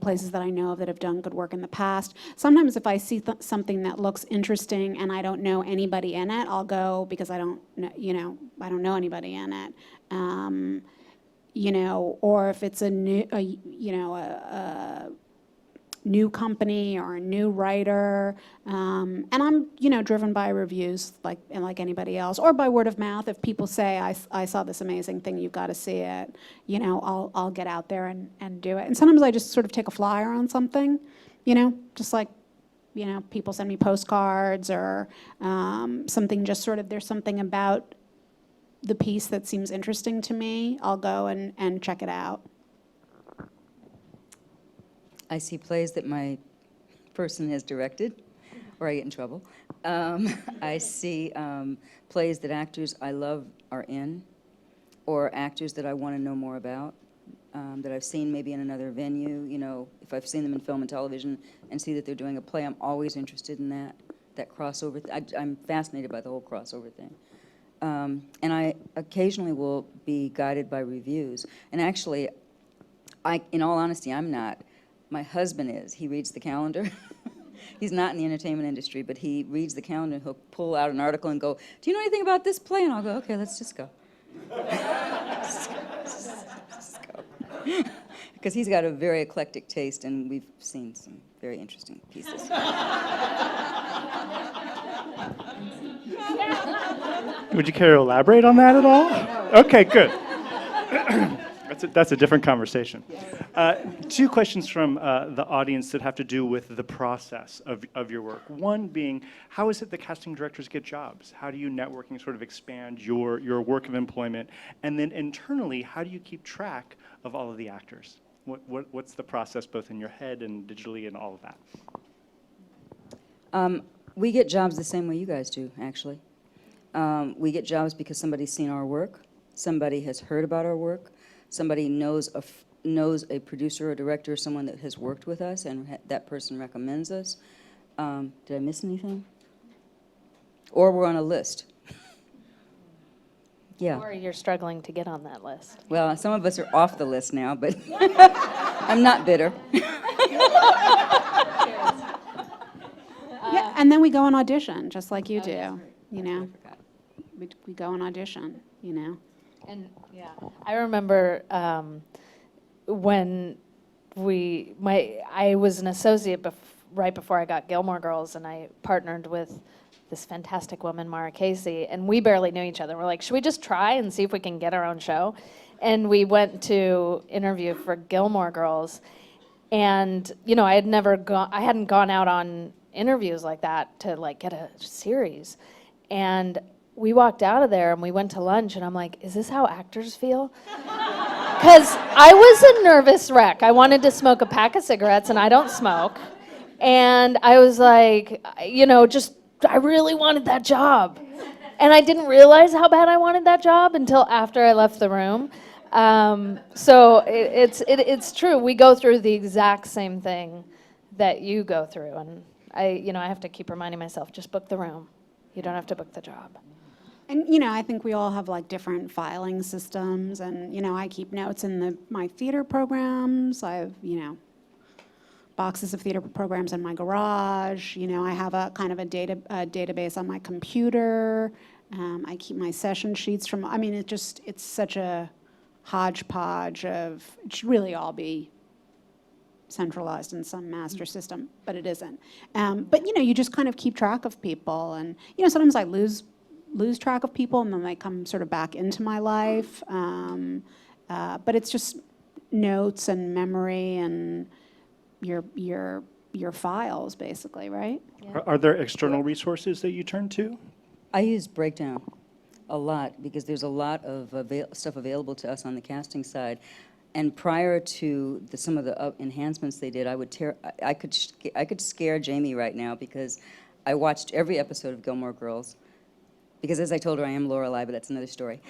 places that I know of that have done good work in the past. Sometimes if I see something that looks interesting and I don't know anybody in it, I'll go because I don't know anybody in it. You know, or if it's a new company or a new writer, and I'm, you know, driven by reviews like anybody else, or by word of mouth. If people say, I saw this amazing thing, you've got to see it, you know, I'll get out there and do it. And sometimes I just sort of take a flyer on something, you know, just like, you know, people send me postcards or something, just sort of, there's something about the piece that seems interesting to me, I'll go and check it out. I see plays that my person has directed, or I get in trouble. I see plays that actors I love are in, or actors that I want to know more about, that I've seen maybe in another venue. You know, if I've seen them in film and television and see that they're doing a play, I'm always interested in that crossover. I'm fascinated by the whole crossover thing. And I occasionally will be guided by reviews. And actually, in all honesty, I'm not. My husband is. He reads the calendar. He's not in the entertainment industry, but he reads the calendar and he'll pull out an article and go, do you know anything about this play? And I'll go, okay, let's just go. Let's go. Because he's got a very eclectic taste, and we've seen some very interesting pieces. Would you care to elaborate on that at all? Okay, good. That's a different conversation. Two questions from the audience that have to do with the process of your work. One being, how is it that casting directors get jobs? How do you networking sort of expand your work of employment? And then internally, how do you keep track of all of the actors? What's the process both in your head and digitally and all of that? We get jobs the same way you guys do, actually. We get jobs because somebody's seen our work, somebody has heard about our work, somebody knows a producer or director or someone that has worked with us, and that person recommends us. Did I miss anything? Or we're on a list. Yeah. Or you're struggling to get on that list. Well, some of us are off the list now, but I'm not bitter. Yeah, and then we go and audition, just like you do, you know. We go and audition, you know. And yeah, I remember when I was an associate right before I got Gilmore Girls, and I partnered with this fantastic woman, Mara Casey, and we barely knew each other. We're like, should we just try and see if we can get our own show? And we went to interview for Gilmore Girls, and I hadn't gone out on interviews like that to like get a series. And we walked out of there and we went to lunch, and I'm like, is this how actors feel? Because I was a nervous wreck. I wanted to smoke a pack of cigarettes, and I don't smoke. And I was like, I really wanted that job. And I didn't realize how bad I wanted that job until after I left the room. So it's true. We go through the exact same thing that you go I have to keep reminding myself, just book the room. You don't have to book the job. And, I think we all have like different filing systems, and, I keep notes in my theater programs. I have, boxes of theater programs in my garage. I have a kind of a database on my computer. I keep my session sheets it's such a hodgepodge of, it should really all be centralized in some master system, but it isn't. But you just kind of keep track of people, and sometimes I lose track of people, and then they come sort of back into my life. But it's just notes and memory and your files, basically, right? Yeah. Are there external resources that you turn to? I use Breakdown a lot because there's a lot of stuff available to us on the casting side. And prior to some of the enhancements they did, I could scare Jami right now because I watched every episode of Gilmore Girls. Because as I told her, I am Lorelai, but that's another story.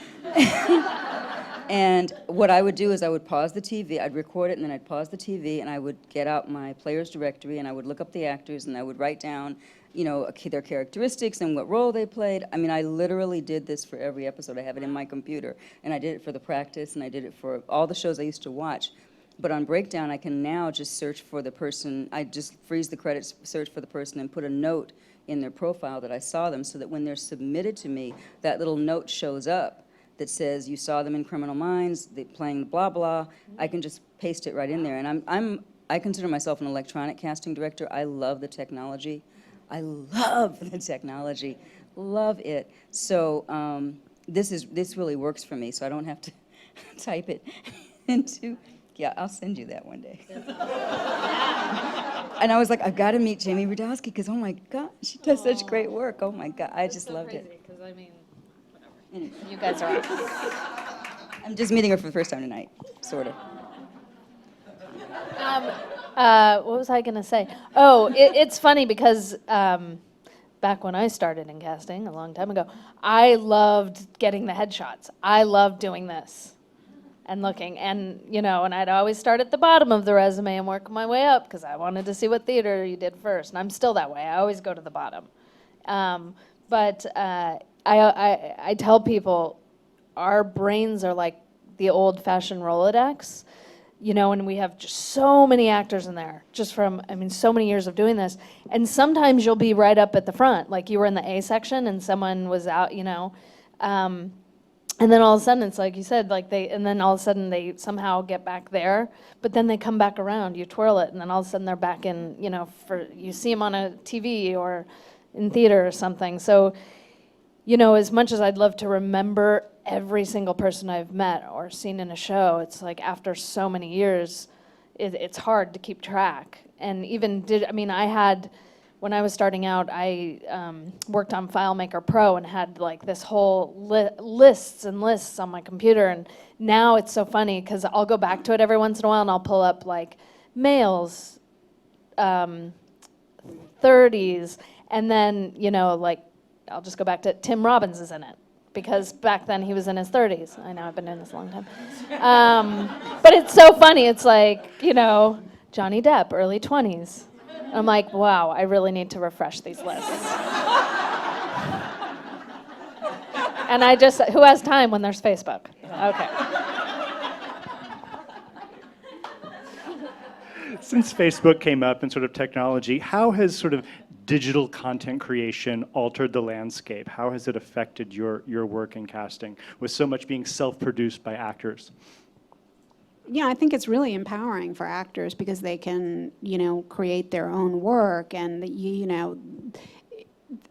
And what I would do is I would pause the TV, I'd record it, and then I'd pause the TV, and I would get out my player's directory, and I would look up the actors, and I would write down, their characteristics and what role they played. I mean, I literally did this for every episode. I have it in my computer, and I did it for The Practice, and I did it for all the shows I used to watch. But on Breakdown, I can now just search for the person. I just freeze the credits, search for the person, and put a note in their profile that I saw them, so that when they're submitted to me, that little note shows up that says you saw them in Criminal Minds, they playing blah blah. I can just paste it right in there, and I consider myself an electronic casting director. I love the technology. I love the technology, love it. So this really works for me, so I don't have to type it into. Yeah, I'll send you that one day. And I was like, I've got to meet Jami Rudofsky because, oh my God, she does such great work. Oh my God, I just loved it. Because whatever. You guys are awesome. I'm just meeting her for the first time tonight, sort of. What was I going to say? Oh, it's funny because back when I started in casting a long time ago, I loved getting the headshots. I loved doing this and looking. And, and I'd always start at the bottom of the resume and work my way up because I wanted to see what theater you did first. And I'm still that way. I always go to the bottom. But I tell people our brains are like the old-fashioned Rolodex. And we have just so many actors in there, just from, so many years of doing this. And sometimes you'll be right up at the front, like you were in the A section and someone was out, and then all of a sudden, it's like you said, and then all of a sudden they somehow get back there, but then they come back around, you twirl it, and then all of a sudden they're back in, you see them on a TV or in theater or something. So, as much as I'd love to remember every single person I've met or seen in a show, it's like after so many years, it's hard to keep track. And even when I was starting out, I worked on FileMaker Pro and had like this whole lists and lists on my computer. And now it's so funny because I'll go back to it every once in a while and I'll pull up like males, 30s, and then, I'll just go back to Tim Robbins is in it. Because back then he was in his 30s. I know, I've been doing this a long time. But it's so funny. It's like, Johnny Depp, early 20s. I'm like, wow, I really need to refresh these lists. And who has time when there's Facebook? Okay. Since Facebook came up and sort of technology, how has sort of digital content creation altered the landscape? How has it affected your work in casting with so much being self-produced by actors? I think it's really empowering for actors because they can, create their own work, and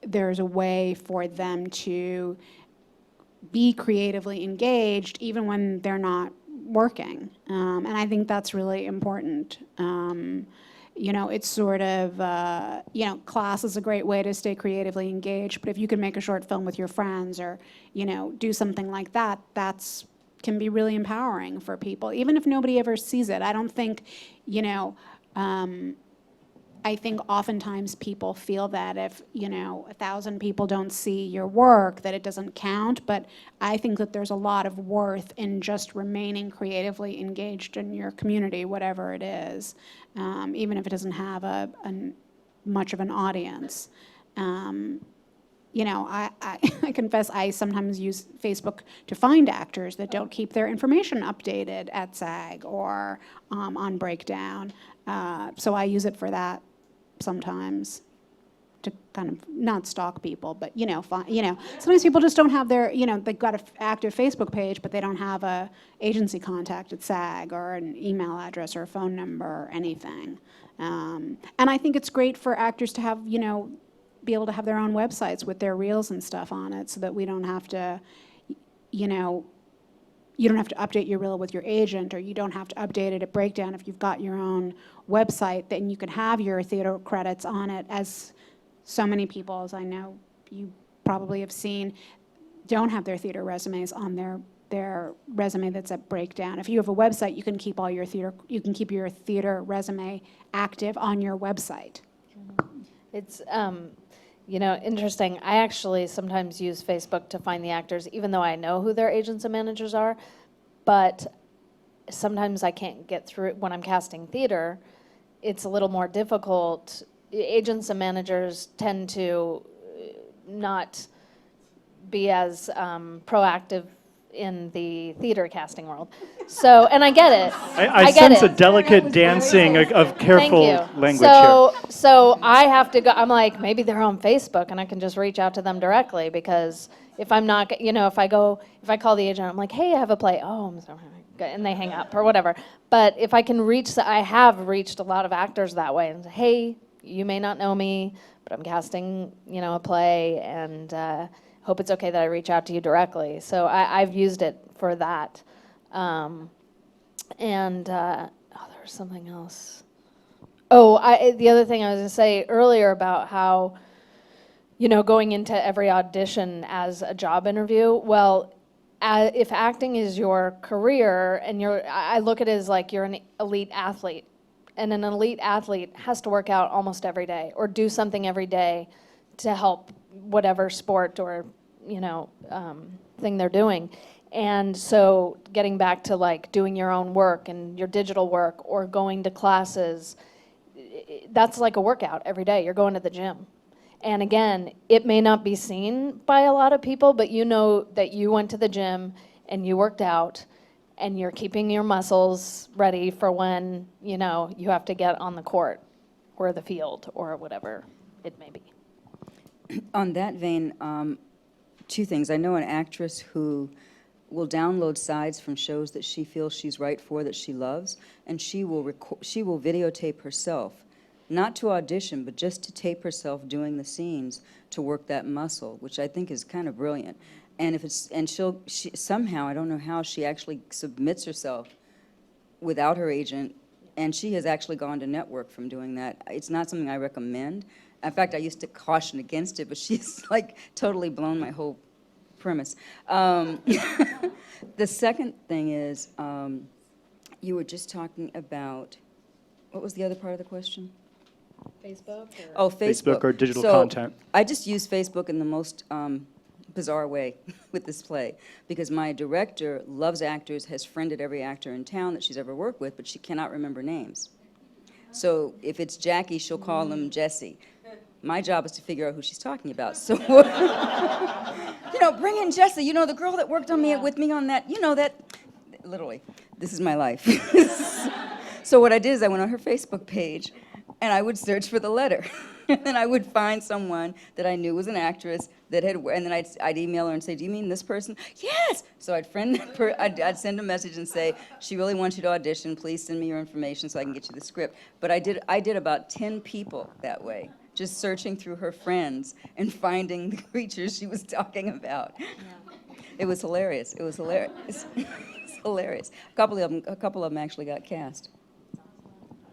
there's a way for them to be creatively engaged even when they're not working. And I think that's really important. It's sort of, class is a great way to stay creatively engaged, but if you can make a short film with your friends or, do something like that, can be really empowering for people, even if nobody ever sees it. I don't think, I think oftentimes people feel that if, 1,000 people don't see your work, that it doesn't count, but I think that there's a lot of worth in just remaining creatively engaged in your community, whatever it is, even if it doesn't have much of an audience. I confess I sometimes use Facebook to find actors that don't keep their information updated at SAG or on Breakdown. So I use it for that sometimes, to kind of not stalk people, but sometimes people just don't have their, they've got an active Facebook page, but they don't have a agency contact at SAG or an email address or a phone number or anything. And I think it's great for actors to have, be able to have their own websites with their reels and stuff on it, so that we don't have to, you don't have to update your reel with your agent, or you don't have to update it at Breakdown. If you've got your own website, then you can have your theater credits on it, as so many people, as I know you probably have seen, don't have their theater resumes on their resume that's at Breakdown. If you have a website, you can keep your theater resume active on your website. It's, interesting. I actually sometimes use Facebook to find the actors, even though I know who their agents and managers are, but sometimes I can't get through when I'm casting theater. It's a little more difficult. Agents and managers tend to not be as proactive in the theater casting world. So, and I get it. I get sense it. a delicate dancing of careful Thank you. language So I have to go, I'm like, maybe they're on Facebook and I can just reach out to them directly, because if I'm not, if I call the agent, I'm like, hey, I have a play. Oh, I'm sorry. And they hang up or whatever. But if I can I have reached a lot of actors that way and say, hey, you may not know me, but I'm casting, a play, and hope it's okay that I reach out to you directly. So I've used it for that. There was something else. The other thing I was going to say earlier about how, going into every audition as a job interview, well, if acting is your career, and I look at it as like you're an elite athlete, and an elite athlete has to work out almost every day or do something every day to help whatever sport or thing they're doing. And so getting back to like doing your own work and your digital work or going to classes, that's like a workout every day. You're going to the gym. And again, it may not be seen by a lot of people, but you know that you went to the gym and you worked out and you're keeping your muscles ready for when, you have to get on the court or the field or whatever it may be. On that vein, two things. I know an actress who will download sides from shows that she feels she's right for, that she loves, and she will videotape herself, not to audition, but just to tape herself doing the scenes to work that muscle, which I think is kind of brilliant. And she somehow, I don't know how, she actually submits herself without her agent, and she has actually gone to network from doing that. It's not something I recommend. In fact, I used to caution against it, but she's like totally blown my whole premise. The second thing is, you were just talking about, what was the other part of the question? Facebook? Oh, Facebook. Facebook or digital So content. I just use Facebook in the most bizarre way with this play, because my director loves actors, has friended every actor in town that she's ever worked with, but she cannot remember names. So if it's Jackie, she'll call him Jesse. My job is to figure out who she's talking about. So, bring in Jesse, the girl that worked on with me on that, that, literally, this is my life. So what I did is I went on her Facebook page, And I would search for the letter. And then I would find someone that I knew was an actress that had, and then I'd email her and say, do you mean this person? Yes! So I'd friend that I'd send a message and say, she really wants you to audition, please send me your information so I can get you the script. But I did about 10 people that way, just searching through her friends and finding the creatures she was talking about. Yeah. It was hilarious. It was hilarious. It was hilarious. A couple of them actually got cast.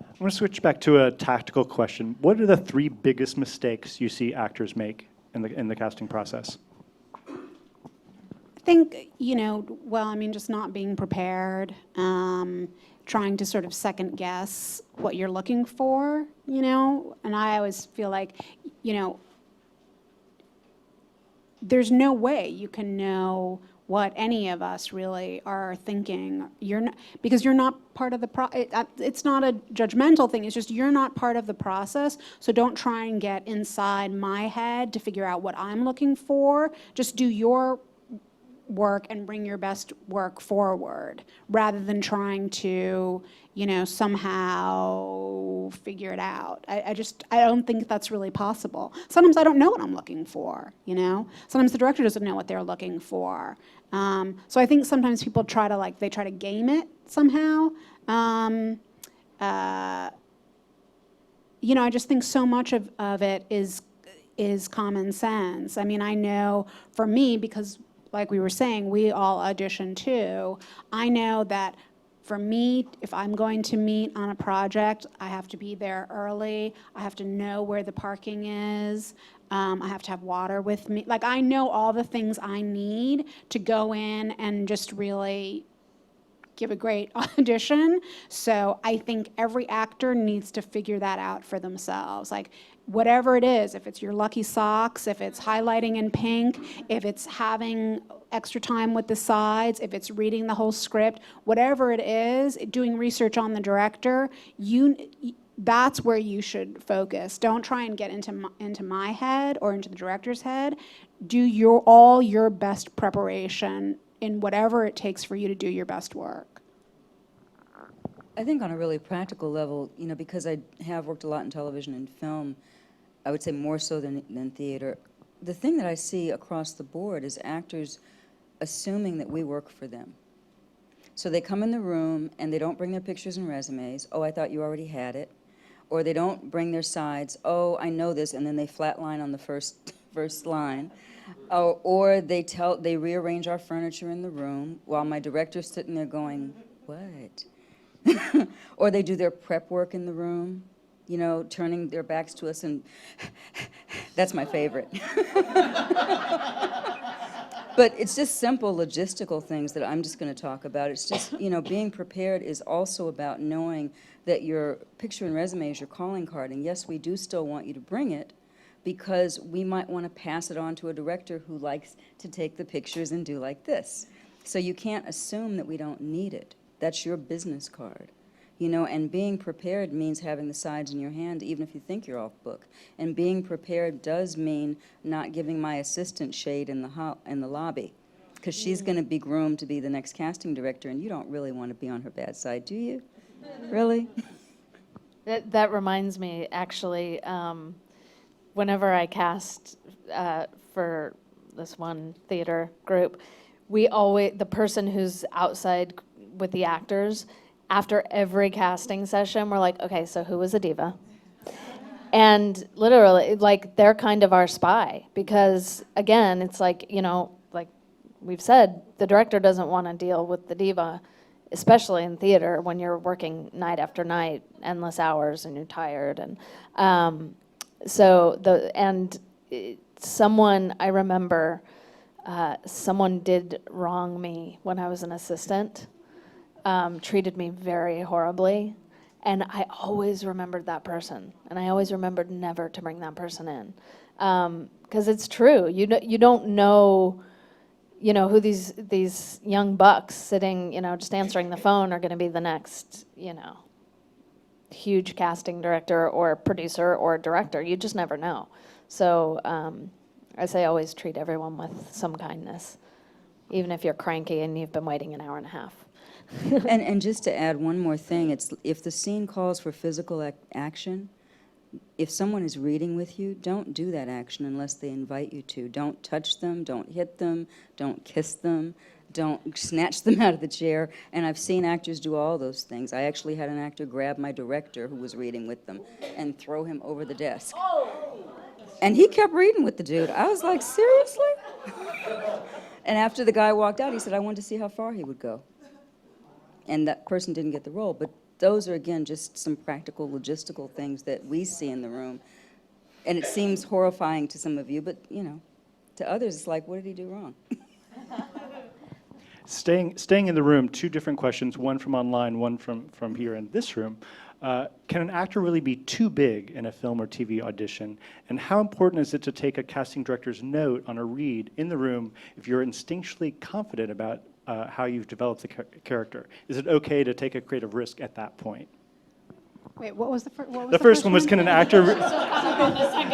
I'm going to switch back to a tactical question. What are the 3 biggest mistakes you see actors make in the casting process? I think, just not being prepared, trying to sort of second guess what you're looking for, and I always feel like, there's no way you can know what any of us really are thinking. Because you're not part of the it's not a judgmental thing, it's just you're not part of the process, so don't try and get inside my head to figure out what I'm looking for. Just do your work and bring your best work forward, rather than trying to, somehow figure it out. I don't think that's really possible. Sometimes I don't know what I'm looking for, Sometimes the director doesn't know what they're looking for. So I think sometimes people try to game it somehow. I just think so much of it is common sense. I mean, I know for me, because like we were saying, we all audition too. I know that for me, if I'm going to meet on a project, I have to be there early. I have to know where the parking is. I have to have water with me. Like, I know all the things I need to go in and just really give a great audition. So I think every actor needs to figure that out for themselves. Like, whatever it is, if it's your lucky socks, if it's highlighting in pink, if it's having extra time with the sides, if it's reading the whole script, whatever it is, doing research on the director, that's where you should focus. Don't try and get into my head or into the director's head. Do all your best preparation in whatever it takes for you to do your best work. I think on a really practical level, because I have worked a lot in television and film, I would say more so than theater. The thing that I see across the board is actors assuming that we work for them. So they come in the room and they don't bring their pictures and resumes. Oh, I thought you already had it. Or they don't bring their sides. Oh, I know this, and then they flatline on the first line. Oh, or they rearrange our furniture in the room while my director's sitting there going, what? Or they do their prep work in the room, turning their backs to us, and that's my favorite. But it's just simple logistical things that I'm just going to talk about. It's just, being prepared is also about knowing that your picture and resume is your calling card. And yes, we do still want you to bring it, because we might want to pass it on to a director who likes to take the pictures and do like this. So you can't assume that we don't need it. That's your business card. And being prepared means having the sides in your hand, even if you think you're off book. And being prepared does mean not giving my assistant shade in the lobby, because she's going to be groomed to be the next casting director, and you don't really want to be on her bad side, do you? Really? That reminds me, actually, whenever I cast for this one theater group, the person who's outside with the actors, after every casting session, we're like, okay, so who was a diva? And literally, they're kind of our spy, because again, it's like we've said, the director doesn't want to deal with the diva, especially in theater when you're working night after night, endless hours, and you're tired. And someone, I remember, someone did wrong me when I was an assistant. Treated me very horribly, and I always remembered that person, and I always remembered never to bring that person in, because it's true. You don't know, who these young bucks sitting, just answering the phone are going to be the next, huge casting director or producer or director. You just never know. So I say always treat everyone with some kindness, even if you're cranky and you've been waiting an hour and a half. And just to add one more thing, it's if the scene calls for physical action, if someone is reading with you, don't do that action unless they invite you to. Don't touch them, don't hit them, don't kiss them, don't snatch them out of the chair. And I've seen actors do all those things. I actually had an actor grab my director who was reading with them and throw him over the desk. And he kept reading with the dude. I was like, seriously? And after the guy walked out, he said, I wanted to see how far he would go. And that person didn't get the role. But those are, again, just some practical, logistical things that we see in the room. And it seems horrifying to some of you, but, you know, to others, it's like, what did he do wrong? Staying in the room, two different questions, one from online, one from here in this room. Can an actor really be too big in a film or TV audition? And how important is it to take a casting director's note on a read in the room if you're instinctually confident about how you've developed the character? Is it okay to take a creative risk at that point? Wait, what was the first? The first one was, can an actor?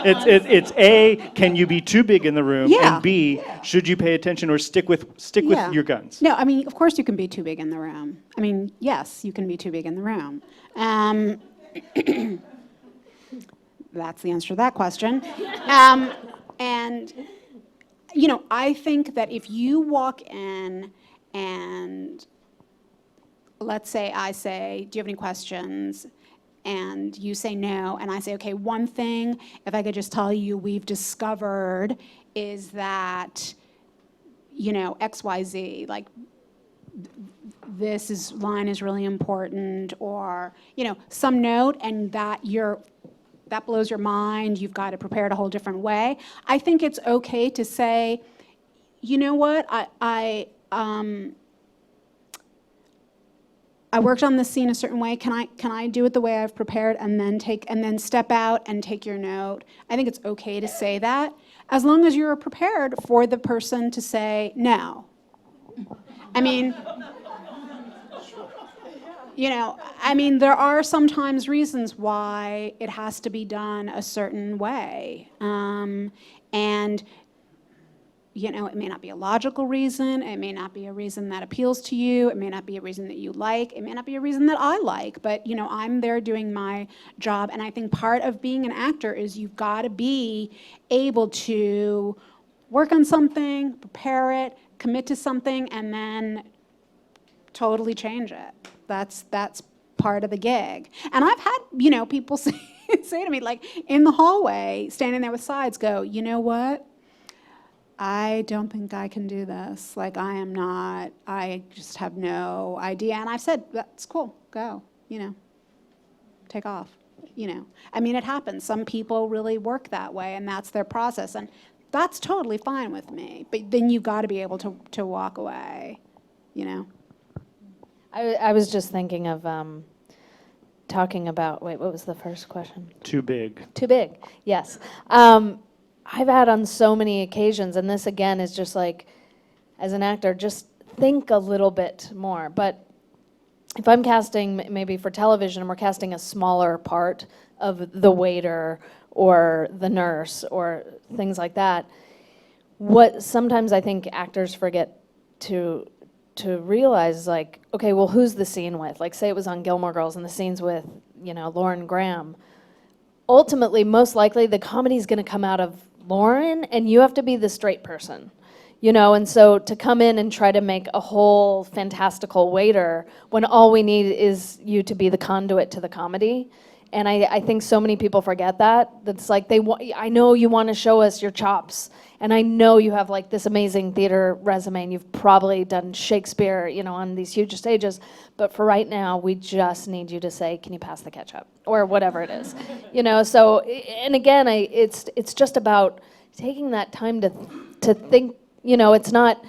It's A, can you be too big in the room? Yeah. And B, should you pay attention or stick with Yeah. your guns? No, I mean, of course you can be too big in the room. I mean, yes, you can be too big in the room. That's the answer to that question. And, you know, I think that if you walk in and let's say I say, do you have any questions? And you say no, and I say, okay, one thing, if I could just tell you we've discovered is that, you know, XYZ, like this line is really important, or, you know, some note, and that blows your mind, you've got it prepared a whole different way. I think it's okay to say, you know what, I worked on this scene a certain way. Can I do it the way I've prepared, and then step out and take your note? I think it's okay to say that, as long as you're prepared for the person to say no. I mean, you know, I mean, there are sometimes reasons why it has to be done a certain way, and you know, it may not be a logical reason, it may not be a reason that appeals to you, it may not be a reason that you like, it may not be a reason that I like, but, you know, I'm there doing my job, and I think part of being an actor is you've got to be able to work on something, prepare it, commit to something, and then totally change it. That's part of the gig. And I've had, you know, people say to me, like, in the hallway, standing there with sides, go, you know what? I don't think I can do this. Like, I just have no idea. And I've said, that's cool, go, you know, take off, you know. I mean, it happens. Some people really work that way, and that's their process. And that's totally fine with me. But then you've got to be able to walk away, you know. I was just thinking of talking about, wait, what was the first question? Too big. Too big, yes. I've had on so many occasions, and this again is just like, as an actor, just think a little bit more. But if I'm casting maybe for television and we're casting a smaller part of the waiter or the nurse or things like that, what sometimes I think actors forget to realize is like, okay, well, who's the scene with? Like, say it was on Gilmore Girls and the scene's with, you know, Lauren Graham. Ultimately, most likely, the comedy is going to come out of Lauren, and you have to be the straight person, you know, and so to come in and try to make a whole fantastical waiter when all we need is you to be the conduit to the comedy. And I think so many people forget that. That's like, I know you want to show us your chops, and I know you have like this amazing theater resume, and you've probably done Shakespeare, you know, on these huge stages, but for right now, we just need you to say, can you pass the ketchup? Or whatever it is, you know, so, and again, it's just about taking that time to think, you know, it's not,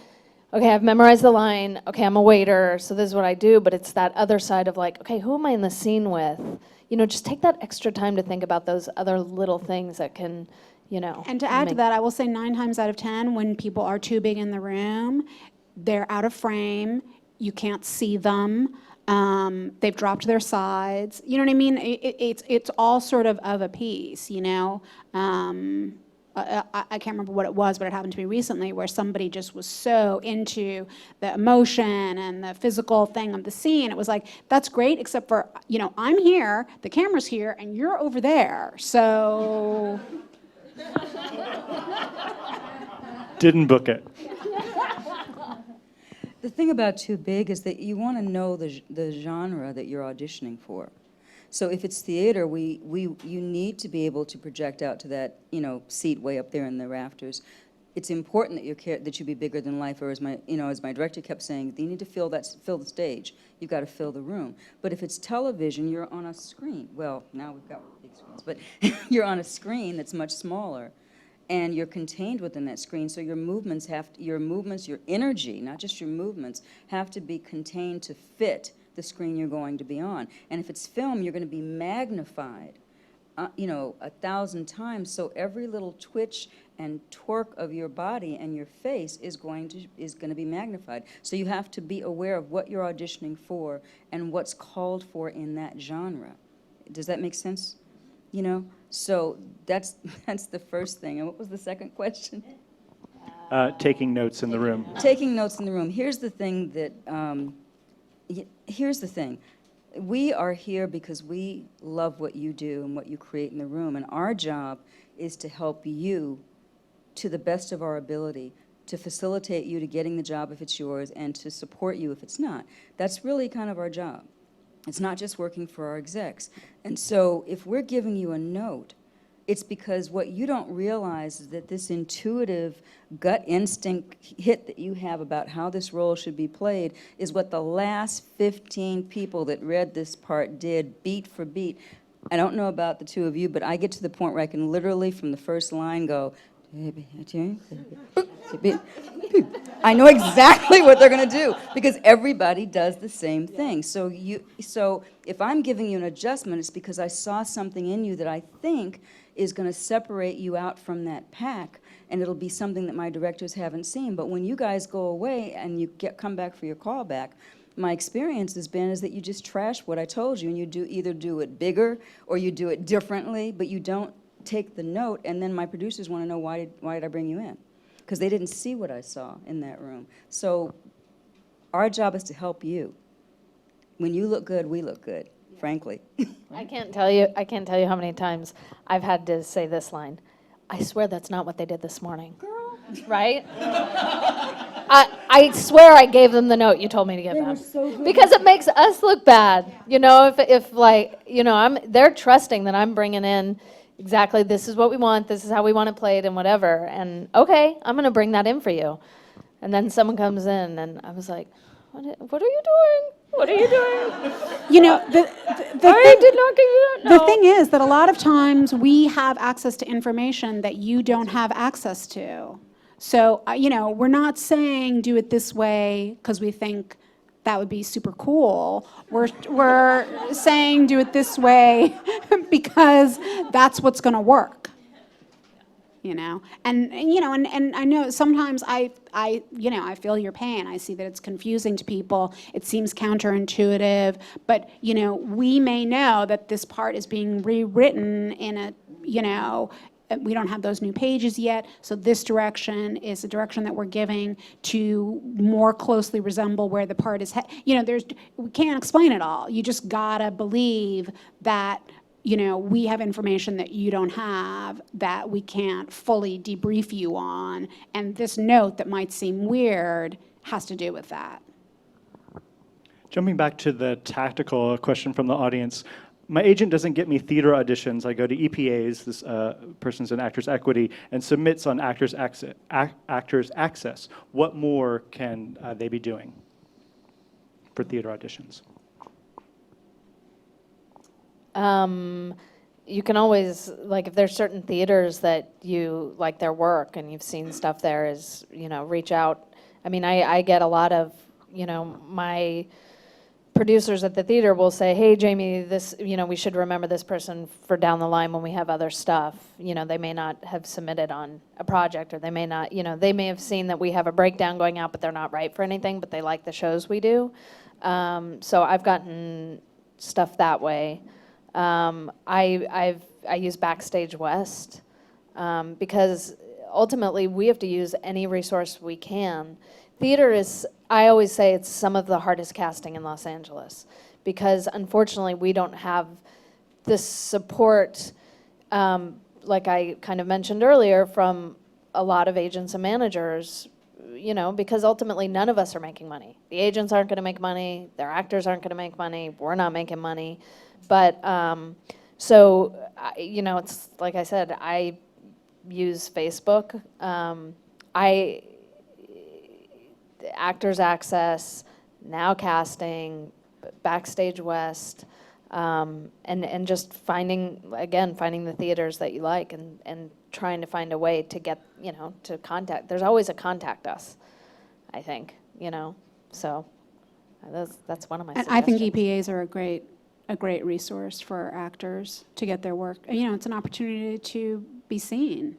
okay, I've memorized the line, okay, I'm a waiter, so this is what I do, but it's that other side of like, okay, who am I in the scene with? You know, just take that extra time to think about those other little things that can, you know. And to add to that, I will say 9 times out of 10, when people are too big in the room, they're out of frame, you can't see them, they've dropped their sides. You know what I mean? It's all sort of a piece, you know? I can't remember what it was, but it happened to me recently, where somebody just was so into the emotion and the physical thing of the scene. It was like, that's great, except for, I'm here, the camera's here, and you're over there. So Didn't book it. The thing about too big is that you want to know the genre that you're auditioning for. So if it's theater, you need to be able to project out to that, seat way up there in the rafters. It's important that you be bigger than life, or as my director kept saying, you need to fill the stage. You've got to fill the room. But if it's television, you're on a screen. Well, now we've got big screens, but you're on a screen that's much smaller, and you're contained within that screen. So your movements, your energy, not just your movements, have to be contained to fit the screen you're going to be on. And if it's film, you're going to be magnified, 1,000 times. So every little twitch and torque of your body and your face is going to be magnified. So you have to be aware of what you're auditioning for and what's called for in that genre. Does that make sense? So that's the first thing. And what was the second question? Taking notes in the room. Taking notes in the room. Here's the thing that. Here's the thing. We are here because we love what you do and what you create in the room, and our job is to help you to the best of our ability, to facilitate you to getting the job if it's yours, and to support you if it's not. That's really kind of our job. It's not just working for our execs. And so if we're giving you a note, it's because what you don't realize is that this intuitive gut instinct hit that you have about how this role should be played is what the last 15 people that read this part did, beat for beat. I don't know about the two of you, but I get to the point where I can literally, from the first line, go, I know exactly what they're going to do, because everybody does the same thing. So if I'm giving you an adjustment, it's because I saw something in you that I think is going to separate you out from that pack, and it'll be something that my directors haven't seen. But when you guys go away and you come back for your callback, my experience has been is that you just trash what I told you, and you either do it bigger or you do it differently, but you don't take the note, and then my producers want to know why did I bring you in? Because they didn't see what I saw in that room. So our job is to help you. When you look good, we look good, frankly. I can't tell you how many times I've had to say this line. I swear that's not what they did this morning. Girl. Right? I swear I gave them the note you told me to give them. Were so good. Because it makes us look bad. If they're trusting that I'm bringing in exactly, this is what we want, this is how we want it played, and whatever. And okay, I'm going to bring that in for you. And then someone comes in, and I was like, what are you doing? What are you doing? I did not give you that note. The thing is that a lot of times we have access to information that you don't have access to. So, we're not saying do it this way because we think that would be super cool. We're saying do it this way because that's what's going to work. And I know sometimes I feel your pain. I see that it's confusing to people. It seems counterintuitive, but we may know that this part is being rewritten in we don't have those new pages yet, so this direction is the direction that we're giving to more closely resemble where the part is we can't explain it all. You just gotta believe that we have information that you don't have, that we can't fully debrief you on, and this note that might seem weird has to do with that. Jumping back to the tactical question from the audience, my agent doesn't get me theater auditions. I go to EPAs, this Persons in Actors Equity, and submits on Actors Access. What more can they be doing for theater auditions? You can always, if there's certain theaters that you like their work and you've seen stuff there, reach out. I mean, I get a lot of, my producers at the theater will say, hey, Jami, this, we should remember this person for down the line when we have other stuff. They may not have submitted on a project, or they may not, they may have seen that we have a breakdown going out, but they're not right for anything, but they like the shows we do. So I've gotten stuff that way. I use Backstage West. because ultimately we have to use any resource we can. Theater is, I always say, it's some of the hardest casting in Los Angeles, because unfortunately we don't have this support, like I kind of mentioned earlier, from a lot of agents and managers, you know, because ultimately none of us are making money. The agents aren't going to make money, their actors aren't going to make money, we're not making money. But you know, it's like I said, I use Facebook. Actors Access, Now Casting, Backstage West, and just finding the theaters that you like, and trying to find a way to get, you know, to contact. There's always a contact us, I think, you know, so that's one of my And suggestions. I think EPAs are a great resource for actors to get their work. You know, it's an opportunity to be seen.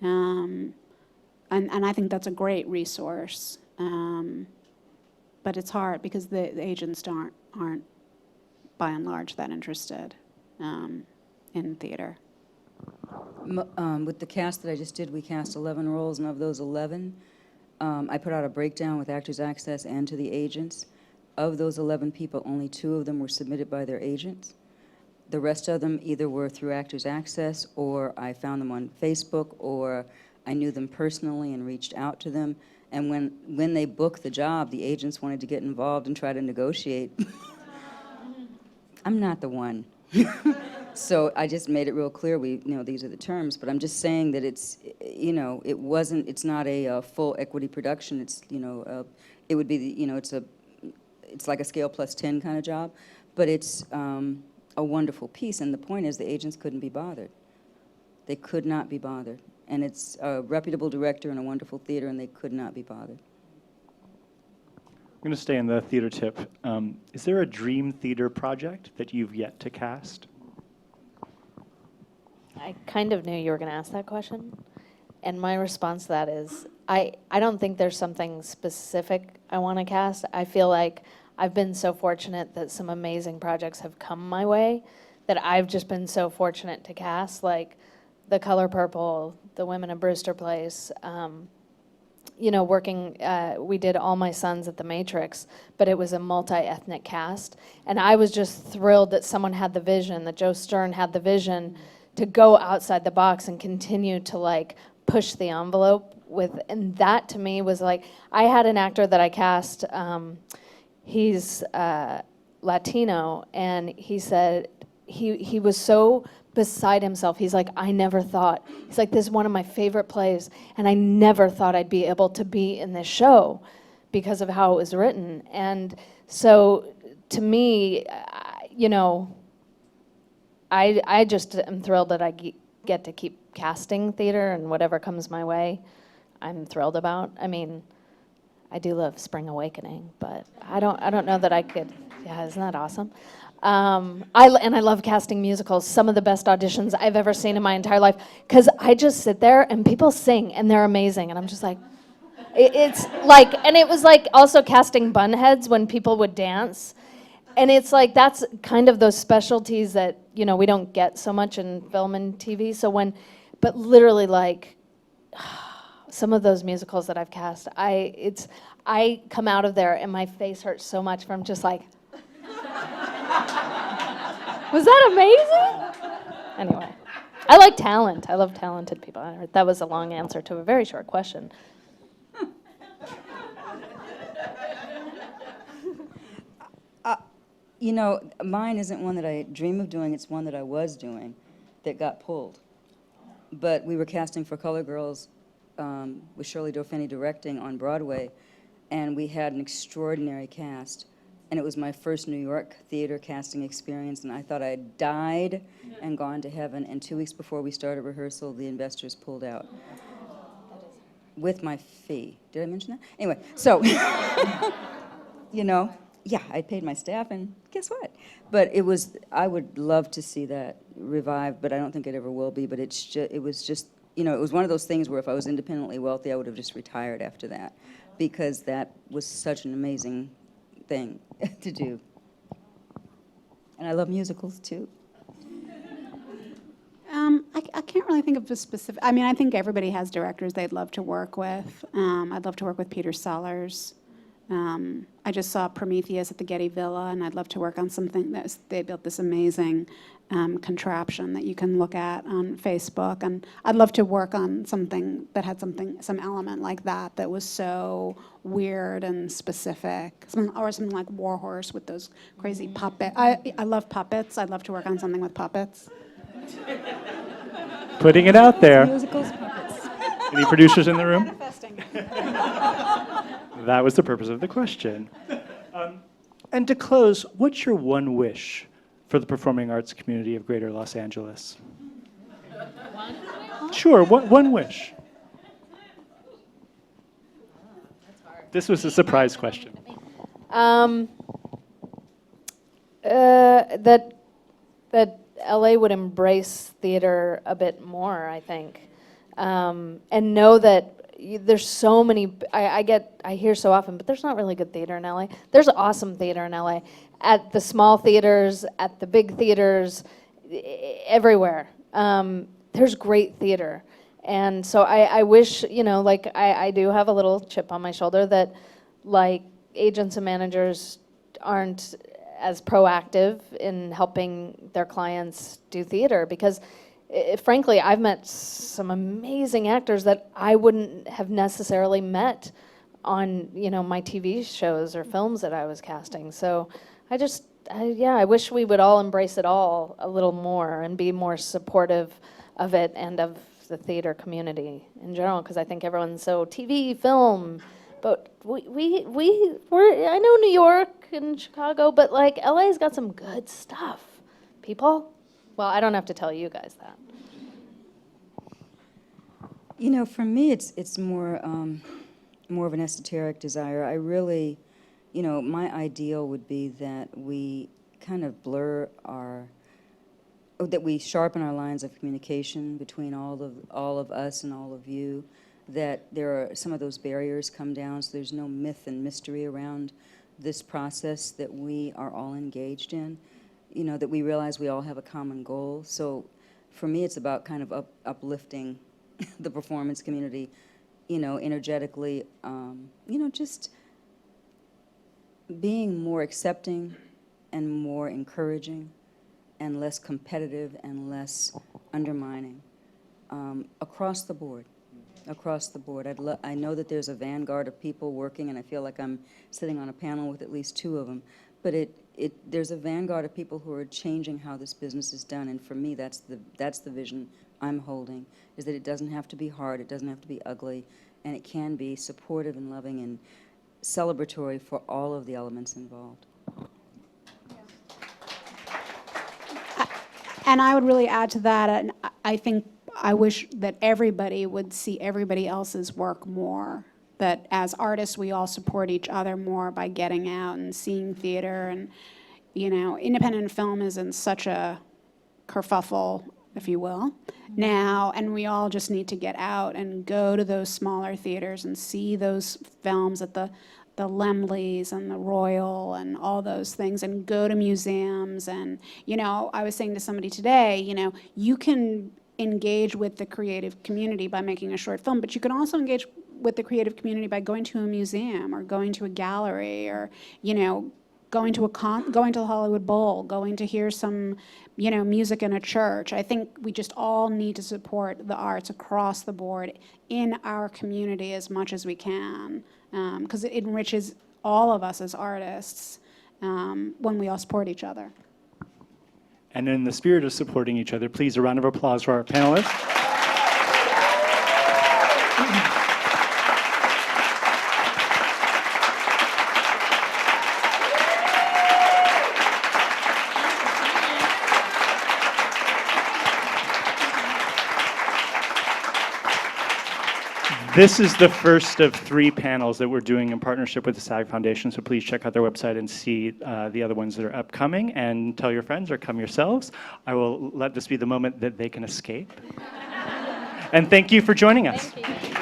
And I think that's a great resource. But it's hard because the agents aren't by and large that interested in theater. With the cast that I just did, we cast 11 roles, and of those 11, I put out a breakdown with Actors Access and to the agents. Of those 11 people, only 2 of them were submitted by their agents. The rest of them either were through Actors Access, or I found them on Facebook, or I knew them personally and reached out to them. And when they booked the job, the agents wanted to get involved and try to negotiate. I'm not the one. So I just made it real clear, these are the terms, but I'm just saying that it's, it's not a full equity production. It's, it would be, it's like a scale plus 10 kind of job, but it's a wonderful piece. And the point is, the agents couldn't be bothered. They could not be bothered. And it's a reputable director and a wonderful theater, and they could not be bothered. I'm going to stay in the theater tip. Is there a dream theater project that you've yet to cast? I kind of knew you were going to ask that question. And my response to that is, I don't think there's something specific I want to cast. I feel like I've been so fortunate that some amazing projects have come my way that I've just been so fortunate to cast, like The Color Purple, The Women of Brewster Place, working, we did All My Sons at the Matrix, but it was a multi-ethnic cast. And I was just thrilled that someone had the vision, that Joe Stern had the vision to go outside the box and continue to like push the envelope with, and that to me was like, I had an actor that I cast, he's Latino, and he said, he was so beside himself. He's like, I never thought, he's like, this is one of my favorite plays, and I never thought I'd be able to be in this show because of how it was written. And so to me, I just am thrilled that I get to keep casting theater, and whatever comes my way, I'm thrilled about. I mean, I do love Spring Awakening, but I don't know that I could. Yeah, isn't that awesome? I love casting musicals. Some of the best auditions I've ever seen in my entire life, because I just sit there and people sing and they're amazing, and I'm just like, it's like, and it was like also casting bunheads when people would dance. And it's like, that's kind of those specialties that, we don't get so much in film and TV. But literally like, some of those musicals that I've cast, I come out of there and my face hurts so much from just like, was that amazing? Anyway, I like talent. I love talented people. That was a long answer to a very short question. Mine isn't one that I dream of doing, it's one that I was doing that got pulled. But we were casting for Color Girls with Shirley Dauphin directing on Broadway, and we had an extraordinary cast. And it was my first New York theater casting experience, and I thought I had died and gone to heaven. And 2 weeks before we started rehearsal, the investors pulled out with my fee. Did I mention that? Anyway, so, yeah, I paid my staff, and guess what? But it was, I would love to see that revived, but I don't think it ever will be. But it was just, it was one of those things where if I was independently wealthy, I would have just retired after that, because that was such an amazing thing to do. And I love musicals too. I can't really think of a specific, I mean, I think everybody has directors they'd love to work with. I'd love to work with Peter Sellers. I just saw Prometheus at the Getty Villa, and I'd love to work on something they built this amazing contraption that you can look at on Facebook. And I'd love to work on something that had some element like that was so weird and specific. Or something like Warhorse with those crazy puppets. I love puppets. I'd love to work on something with puppets. Putting it out there. Musicals, puppets. Any producers in the room? Manifesting. That was the purpose of the question. And to close, what's your one wish for the performing arts community of Greater Los Angeles? Sure, one wish. This was a surprise question. That LA would embrace theater a bit more, I think, and know that there's so many. I hear so often, but there's not really good theater in LA. There's awesome theater in LA, at the small theaters, at the big theaters, everywhere. There's great theater, and so I wish, like I do have a little chip on my shoulder that, like, agents and managers aren't as proactive in helping their clients do theater, because frankly, I've met some amazing actors that I wouldn't have necessarily met on, my TV shows or films that I was casting. So I wish we would all embrace it all a little more and be more supportive of it and of the theater community in general, because I think everyone's so TV, film, but we're, I know New York and Chicago, but like LA's got some good stuff, people. Well, I don't have to tell you guys that. For me, it's more of an esoteric desire. I really, my ideal would be that we kind of that we sharpen our lines of communication between all of us and all of you, that there are some of those barriers come down, so there's no myth and mystery around this process that we are all engaged in, that we realize we all have a common goal. So for me, it's about kind of uplifting the performance community, energetically, just being more accepting and more encouraging and less competitive and less undermining across the board. Across the board. I know that there's a vanguard of people working, and I feel like I'm sitting on a panel with at least two of them, but there's a vanguard of people who are changing how this business is done, and for me, that's the vision I'm holding, is that it doesn't have to be hard, it doesn't have to be ugly, and it can be supportive and loving and celebratory for all of the elements involved. And I would really add to that, and I wish that everybody would see everybody else's work more. That as artists, we all support each other more by getting out and seeing theater. And, independent film is in such a kerfuffle, if you will, now. And we all just need to get out and go to those smaller theaters and see those films at the Lemleys and the Royal and all those things, and go to museums. And, I was saying to somebody today, you can engage with the creative community by making a short film, but you can also engage with the creative community by going to a museum or going to a gallery or, going to the Hollywood Bowl, going to hear some, music in a church. I think we just all need to support the arts across the board in our community as much as we can, because it enriches all of us as artists when we all support each other. And in the spirit of supporting each other, please a round of applause for our panelists. This is the first of 3 panels that we're doing in partnership with the SAG Foundation, so please check out their website and see the other ones that are upcoming, and tell your friends or come yourselves. I will let this be the moment that they can escape. And thank you for joining us. Thank you.